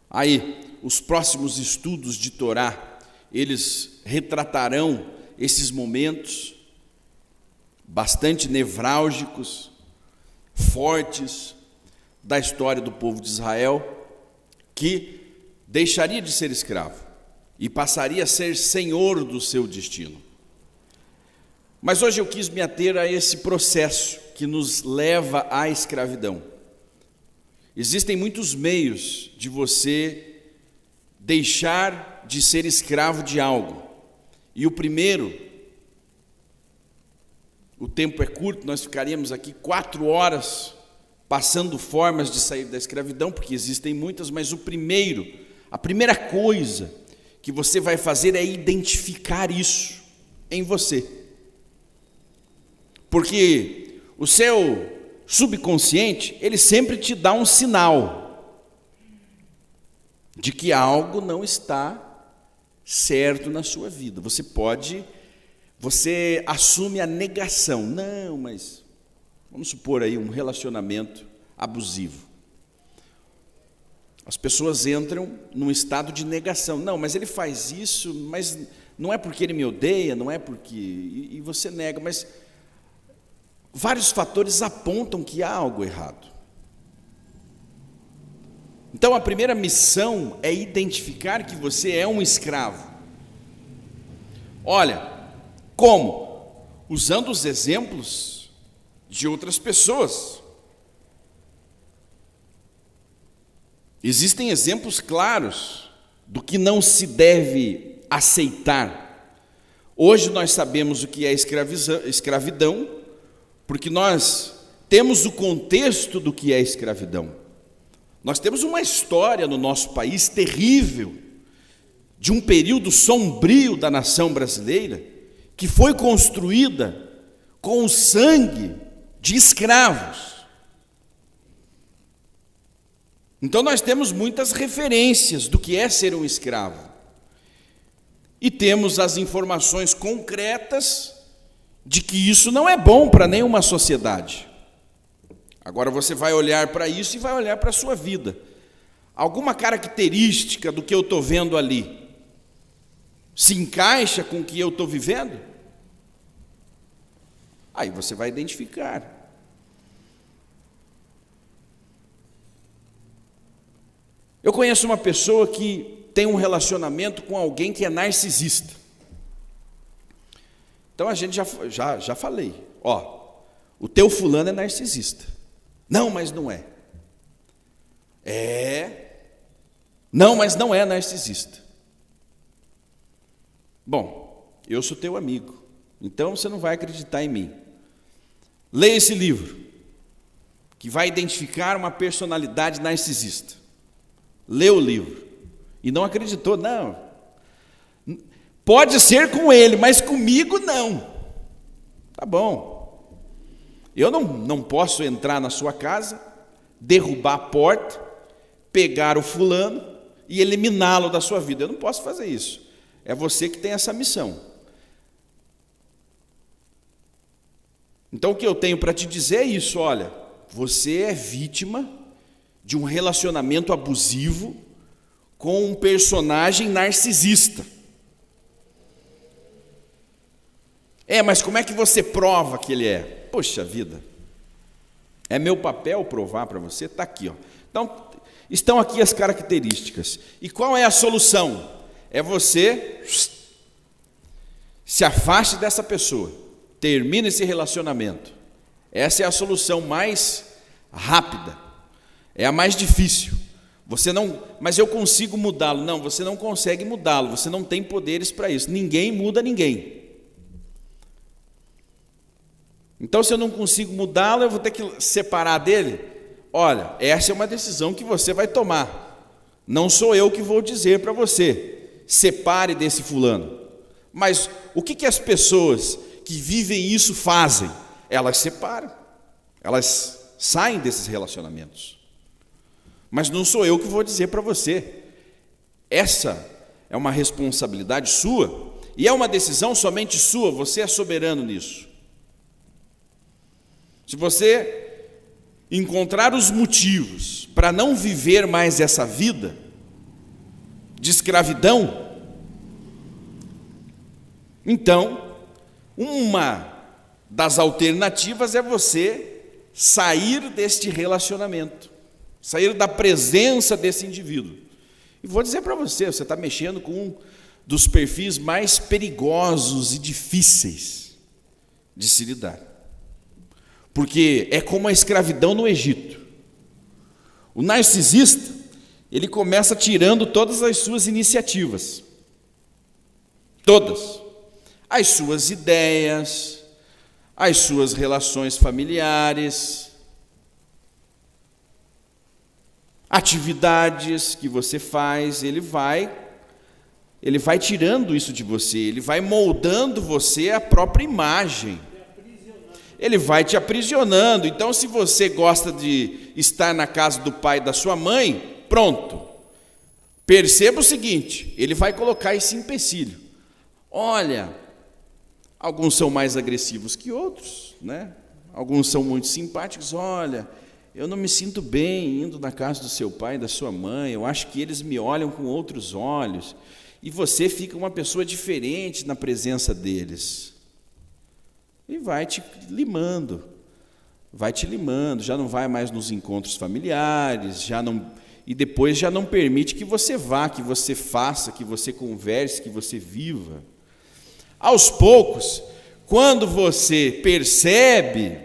Aí, os próximos estudos de Torá, eles retratarão esses momentos bastante nevrálgicos, fortes, da história do povo de Israel, que deixaria de ser escravo e passaria a ser senhor do seu destino. Mas hoje eu quis me ater a esse processo que nos leva à escravidão. Existem muitos meios de você deixar de ser escravo de algo. E o primeiro, o tempo é curto, nós ficaríamos aqui 4 horas passando formas de sair da escravidão, porque existem muitas, mas a primeira coisa que você vai fazer é identificar isso em você. Porque o seu subconsciente, ele sempre te dá um sinal de que algo não está certo na sua vida. Você assume a negação. Não, mas vamos supor aí um relacionamento abusivo. As pessoas entram num estado de negação. Não, mas ele faz isso, mas não é porque ele me odeia, não é porque... E você nega, mas vários fatores apontam que há algo errado. Então a primeira missão é identificar que você é um escravo. Olha, como? Usando os exemplos de outras pessoas. Existem exemplos claros do que não se deve aceitar. Hoje nós sabemos o que é escravidão, porque nós temos o contexto do que é escravidão. Nós temos uma história no nosso país terrível, de um período sombrio da nação brasileira, que foi construída com o sangue de escravos. Então nós temos muitas referências do que é ser um escravo. E temos as informações concretas de que isso não é bom para nenhuma sociedade. Agora você vai olhar para isso e vai olhar para a sua vida. Alguma característica do que eu estou vendo ali se encaixa com o que eu estou vivendo? Aí você vai identificar. Eu conheço uma pessoa que tem um relacionamento com alguém que é narcisista. Então a gente já falei, o teu fulano é narcisista. Não, mas não é. Não, mas não é narcisista. Bom, eu sou teu amigo, então você não vai acreditar em mim. Leia esse livro, que vai identificar uma personalidade narcisista. Lê o livro. E não acreditou, não. Pode ser com ele, mas comigo não. Tá bom. Eu não posso entrar na sua casa, derrubar a porta, pegar o fulano e eliminá-lo da sua vida. Eu não posso fazer isso. É você que tem essa missão. Então o que eu tenho para te dizer é isso, olha, você é vítima de um relacionamento abusivo com um personagem narcisista. Mas como é que você prova que ele é? Poxa vida, é meu papel provar para você? Está aqui, ó. Então, estão aqui as características. E qual é a solução? É você se afaste dessa pessoa, termine esse relacionamento. Essa é a solução mais rápida, é a mais difícil. Mas eu consigo mudá-lo. Não, você não consegue mudá-lo, você não tem poderes para isso. Ninguém muda ninguém. Então, se eu não consigo mudá-lo, eu vou ter que separar dele. Olha, essa é uma decisão que você vai tomar. Não sou eu que vou dizer para você, separe desse fulano. Mas o que as pessoas que vivem isso fazem? Elas separam, elas saem desses relacionamentos. Mas não sou eu que vou dizer para você. Essa é uma responsabilidade sua e é uma decisão somente sua, você é soberano nisso. Se você encontrar os motivos para não viver mais essa vida de escravidão, então, uma das alternativas é você sair deste relacionamento, sair da presença desse indivíduo. E vou dizer para você, você está mexendo com um dos perfis mais perigosos e difíceis de se lidar. Porque é como a escravidão no Egito. O narcisista, ele começa tirando todas as suas iniciativas. Todas. As suas ideias, as suas relações familiares, atividades que você faz, ele vai tirando isso de você, ele vai moldando você à própria imagem. Ele vai te aprisionando. Então, se você gosta de estar na casa do pai e da sua mãe, pronto. Perceba o seguinte, ele vai colocar esse empecilho. Olha, alguns são mais agressivos que outros, né? Alguns são muito simpáticos. Olha, eu não me sinto bem indo na casa do seu pai e da sua mãe, eu acho que eles me olham com outros olhos. E você fica uma pessoa diferente na presença deles. E vai te limando, já não vai mais nos encontros familiares, e depois já não permite que você vá, que você faça, que você converse, que você viva. Aos poucos, quando você percebe,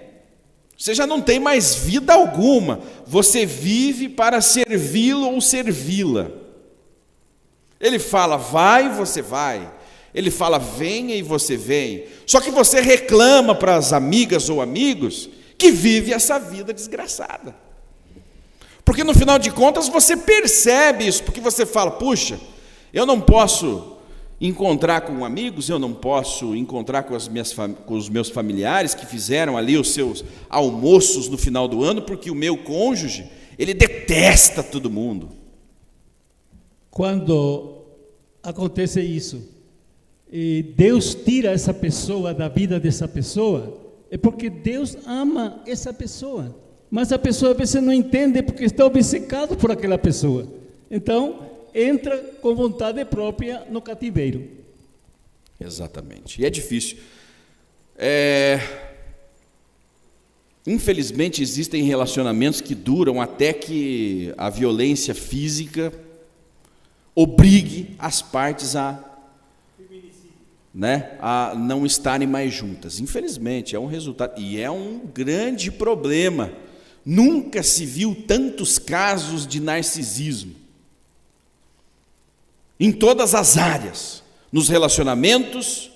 você já não tem mais vida alguma, você vive para servi-lo ou servi-la. Ele fala, vai, você vai. Ele fala, venha e você vem. Só que você reclama para as amigas ou amigos que vive essa vida desgraçada. Porque no final de contas você percebe isso, porque você fala, puxa, eu não posso encontrar com amigos, eu não posso encontrar com os meus familiares que fizeram ali os seus almoços no final do ano, porque o meu cônjuge, ele detesta todo mundo. Quando acontece isso, e Deus tira essa pessoa da vida dessa pessoa, é porque Deus ama essa pessoa, mas a pessoa às vezes não entende porque está obcecado por aquela pessoa. Então, entra com vontade própria no cativeiro. Exatamente. E é difícil. Infelizmente, existem relacionamentos que duram até que a violência física obrigue as partes a não estarem mais juntas. Infelizmente, é um resultado, e é um grande problema. Nunca se viu tantos casos de narcisismo. Em todas as áreas, nos relacionamentos,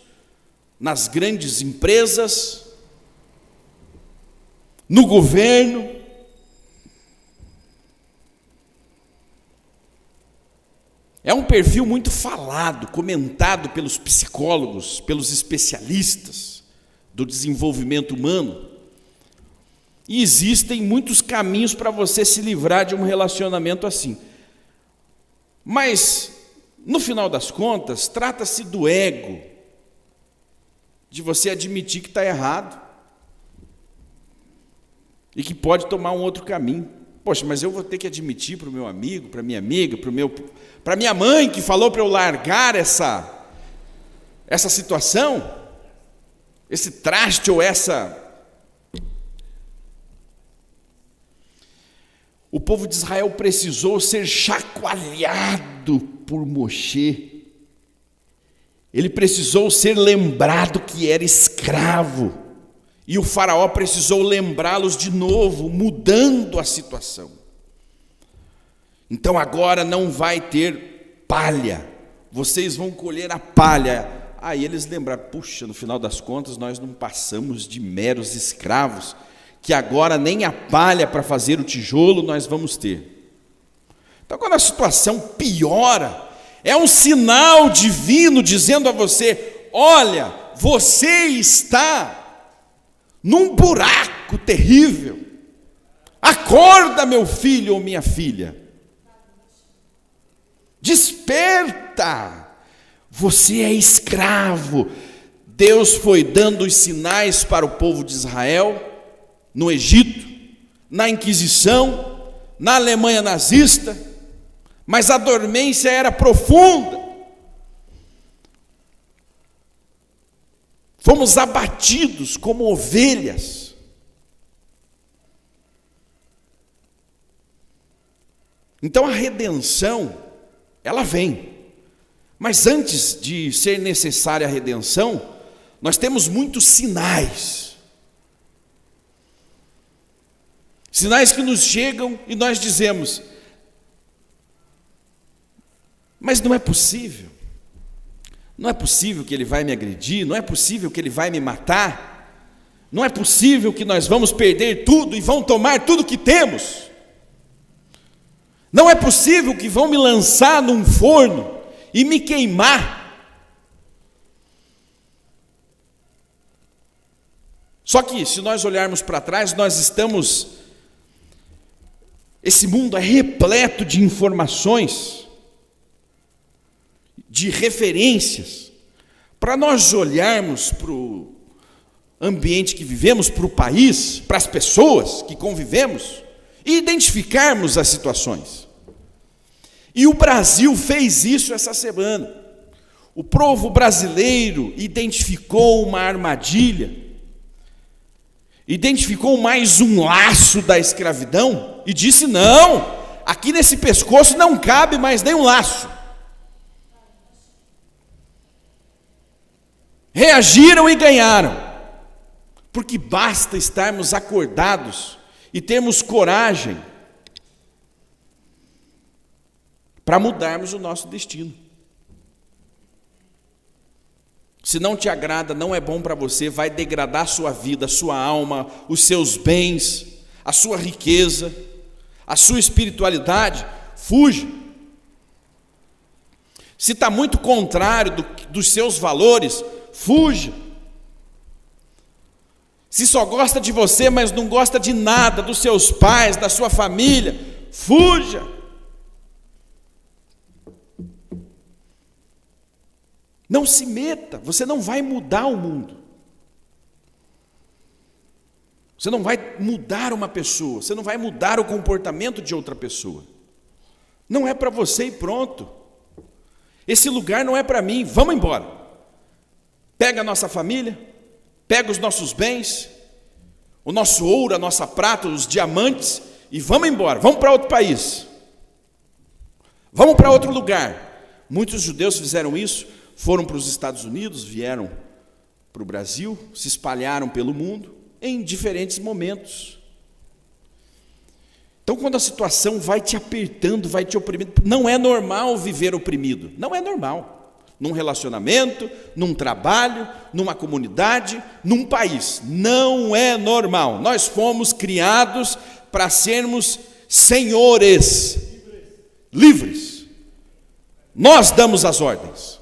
nas grandes empresas, no governo. É um perfil muito falado, comentado pelos psicólogos, pelos especialistas do desenvolvimento humano. E existem muitos caminhos para você se livrar de um relacionamento assim. Mas, no final das contas, trata-se do ego, de você admitir que está errado e que pode tomar um outro caminho. Poxa, mas eu vou ter que admitir para o meu amigo, para minha amiga, para minha mãe que falou para eu largar essa situação, esse traste ou essa... O povo de Israel precisou ser chacoalhado por Moshe. Ele precisou ser lembrado que era escravo. E o faraó precisou lembrá-los de novo, mudando a situação. Então agora não vai ter palha. Vocês vão colher a palha. Aí eles lembraram, puxa, no final das contas nós não passamos de meros escravos, que agora nem a palha para fazer o tijolo nós vamos ter. Então quando a situação piora, é um sinal divino dizendo a você, olha, você está num buraco terrível. Acorda, meu filho ou minha filha. Desperta. Você é escravo. Deus foi dando os sinais para o povo de Israel, no Egito, na Inquisição, na Alemanha nazista, mas a dormência era profunda. Fomos abatidos como ovelhas. Então a redenção, ela vem. Mas antes de ser necessária a redenção, nós temos muitos sinais. Sinais que nos chegam e nós dizemos, mas não é possível. Não é possível que ele vai me agredir, não é possível que ele vai me matar, não é possível que nós vamos perder tudo e vão tomar tudo que temos. Não é possível que vão me lançar num forno e me queimar. Só que se nós olharmos para trás, esse mundo é repleto de informações, de referências, para nós olharmos para o ambiente que vivemos, para o país, para as pessoas que convivemos, e identificarmos as situações. E o Brasil fez isso essa semana. O povo brasileiro identificou uma armadilha, identificou mais um laço da escravidão e disse, não, aqui nesse pescoço não cabe mais nem um laço. Reagiram e ganharam, porque basta estarmos acordados e termos coragem para mudarmos o nosso destino. Se não te agrada, não é bom para você, vai degradar a sua vida, a sua alma, os seus bens, a sua riqueza, a sua espiritualidade, fuja. Se está muito contrário dos seus valores, fuja. Se só gosta de você, mas não gosta de nada, dos seus pais, da sua família, fuja. Não se meta, você não vai mudar o mundo. Você não vai mudar uma pessoa, você não vai mudar o comportamento de outra pessoa. Não é para você e pronto. Esse lugar não é para mim, vamos embora. Pega a nossa família, pega os nossos bens, o nosso ouro, a nossa prata, os diamantes, e vamos embora, vamos para outro país. Vamos para outro lugar. Muitos judeus fizeram isso, foram para os Estados Unidos, vieram para o Brasil, se espalharam pelo mundo, em diferentes momentos. Então, quando a situação vai te apertando, vai te oprimindo, não é normal viver oprimido, não é normal. Num relacionamento, num trabalho, numa comunidade, num país, não é normal. Nós fomos criados para sermos senhores, livres. Nós damos as ordens.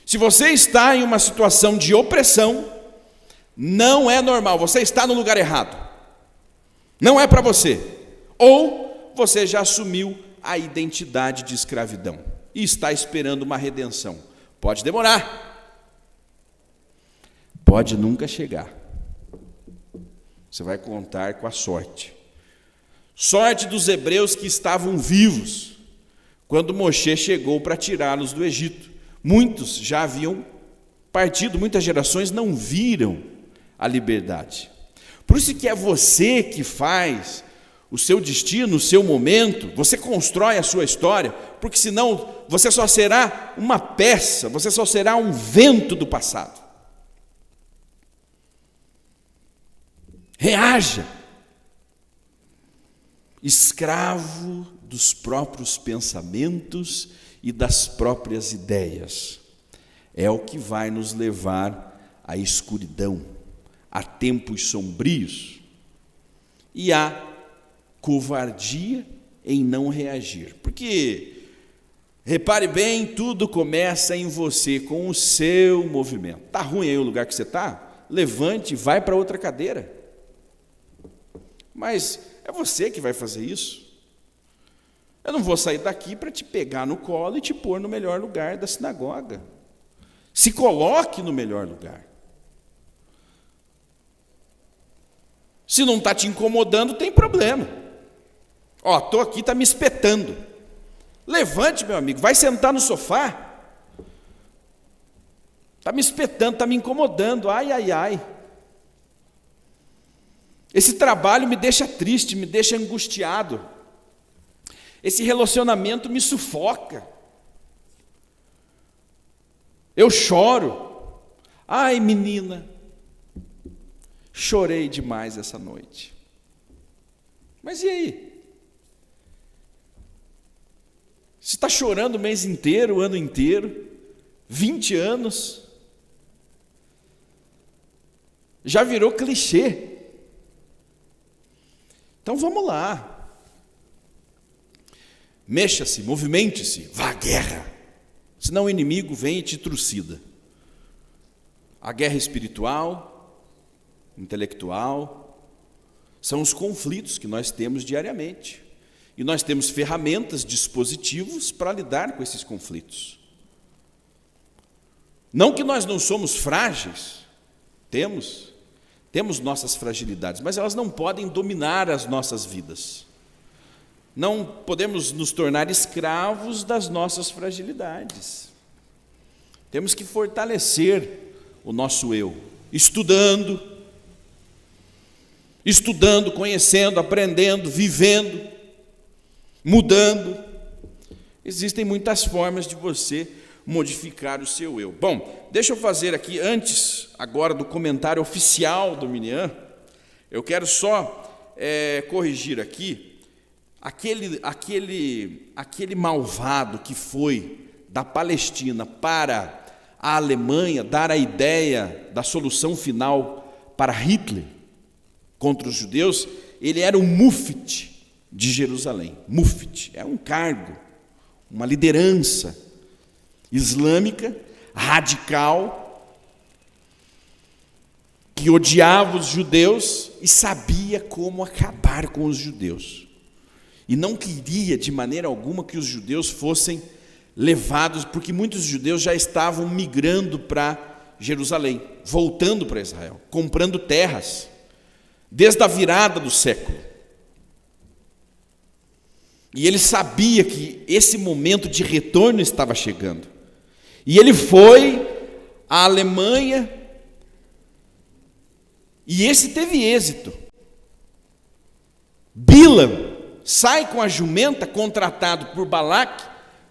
Se você está em uma situação de opressão, não é normal, você está no lugar errado. Não é para você. Ou você já assumiu a identidade de escravidão e está esperando uma redenção. Pode demorar. Pode nunca chegar. Você vai contar com a sorte. Sorte dos hebreus que estavam vivos quando Moshe chegou para tirá-los do Egito. Muitos já haviam partido, muitas gerações não viram a liberdade. Por isso que é você que faz o seu destino, o seu momento, você constrói a sua história, porque senão você só será uma peça, você só será um vento do passado. Reaja. Escravo dos próprios pensamentos e das próprias ideias. É o que vai nos levar à escuridão, a tempos sombrios e a covardia em não reagir. Porque, repare bem, tudo começa em você, com o seu movimento. Está ruim aí o lugar que você está? Levante e vai para outra cadeira. Mas é você que vai fazer isso. Eu não vou sair daqui para te pegar no colo e te pôr no melhor lugar da sinagoga. Se coloque no melhor lugar. Se não está te incomodando, tem problema. Ó, estou aqui, está me espetando. Levante, meu amigo, vai sentar no sofá. Está me espetando, está me incomodando, ai, ai, ai. Esse trabalho me deixa triste, me deixa angustiado. Esse relacionamento me sufoca. Eu choro. Ai, menina, chorei demais essa noite. Mas e aí? Você está chorando o mês inteiro, o ano inteiro, 20 anos, já virou clichê. Então vamos lá. Mexa-se, movimente-se, vá à guerra. Senão o inimigo vem e te trucida. A guerra espiritual, intelectual, são os conflitos que nós temos diariamente. E nós temos ferramentas, dispositivos para lidar com esses conflitos. Não que nós não somos frágeis, temos nossas fragilidades, mas elas não podem dominar as nossas vidas. Não podemos nos tornar escravos das nossas fragilidades. Temos que fortalecer o nosso eu, estudando, conhecendo, aprendendo, vivendo, mudando. Existem muitas formas de você modificar o seu eu. Bom, deixa eu fazer aqui, antes agora do comentário oficial do Minyan, eu quero só corrigir aqui, aquele malvado que foi da Palestina para a Alemanha dar a ideia da solução final para Hitler contra os judeus, ele era o Mufti de Jerusalém. Mufti é um cargo, uma liderança islâmica, radical, que odiava os judeus e sabia como acabar com os judeus. E não queria de maneira alguma que os judeus fossem levados, porque muitos judeus já estavam migrando para Jerusalém, voltando para Israel, comprando terras, desde a virada do século. E ele sabia que esse momento de retorno estava chegando. E ele foi à Alemanha, e esse teve êxito. Bilam sai com a jumenta, contratado por Balaque,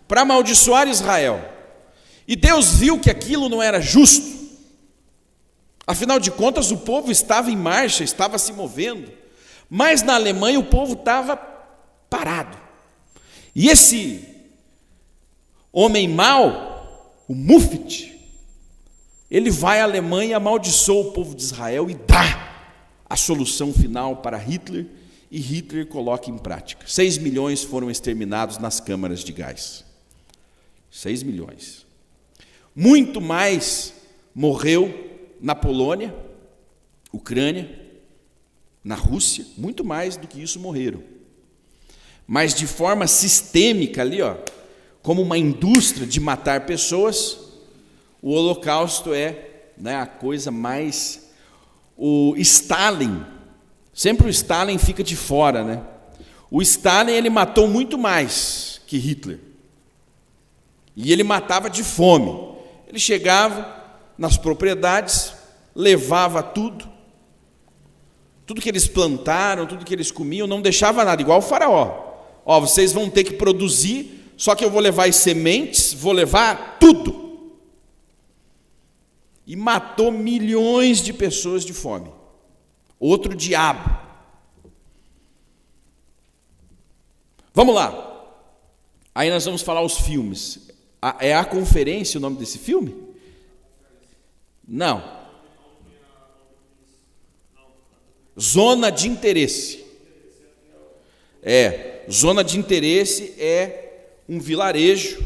para amaldiçoar Israel. E Deus viu que aquilo não era justo. Afinal de contas, o povo estava em marcha, estava se movendo. Mas na Alemanha o povo estava parado. E esse homem mau, o Mufit, ele vai à Alemanha, amaldiçoa o povo de Israel e dá a solução final para Hitler, e Hitler coloca em prática. 6 milhões foram exterminados nas câmaras de gás. 6 milhões. Muito mais morreu na Polônia, Ucrânia, na Rússia, muito mais do que isso morreram. Mas de forma sistêmica ali, como uma indústria de matar pessoas, o Holocausto é, a coisa mais... O Stalin, sempre o Stalin fica de fora, O Stalin, ele matou muito mais que Hitler. E ele matava de fome. Ele chegava nas propriedades, levava tudo que eles plantaram, tudo que eles comiam, não deixava nada, igual o faraó. Vocês vão ter que produzir, só que eu vou levar as sementes, vou levar tudo. E matou milhões de pessoas de fome. Outro diabo. Vamos lá. Aí nós vamos falar os filmes. É A Conferência o nome desse filme? Não. Zona de Interesse. Zona de Interesse é um vilarejo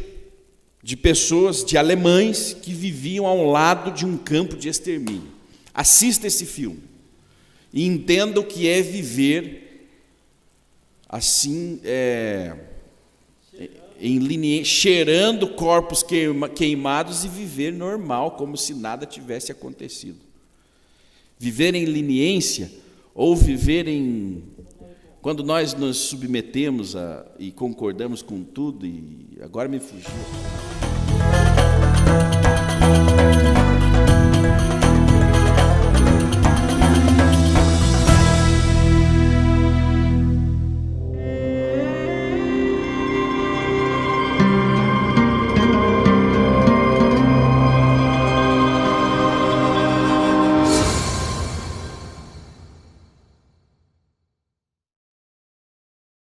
de pessoas, de alemães, que viviam ao lado de um campo de extermínio. Assista esse filme e entenda o que é viver assim, cheirando corpos queimados e viver normal, como se nada tivesse acontecido. Viver em leniência, ou viver em... Quando nós nos submetemos e concordamos com tudo, e agora me fugiu.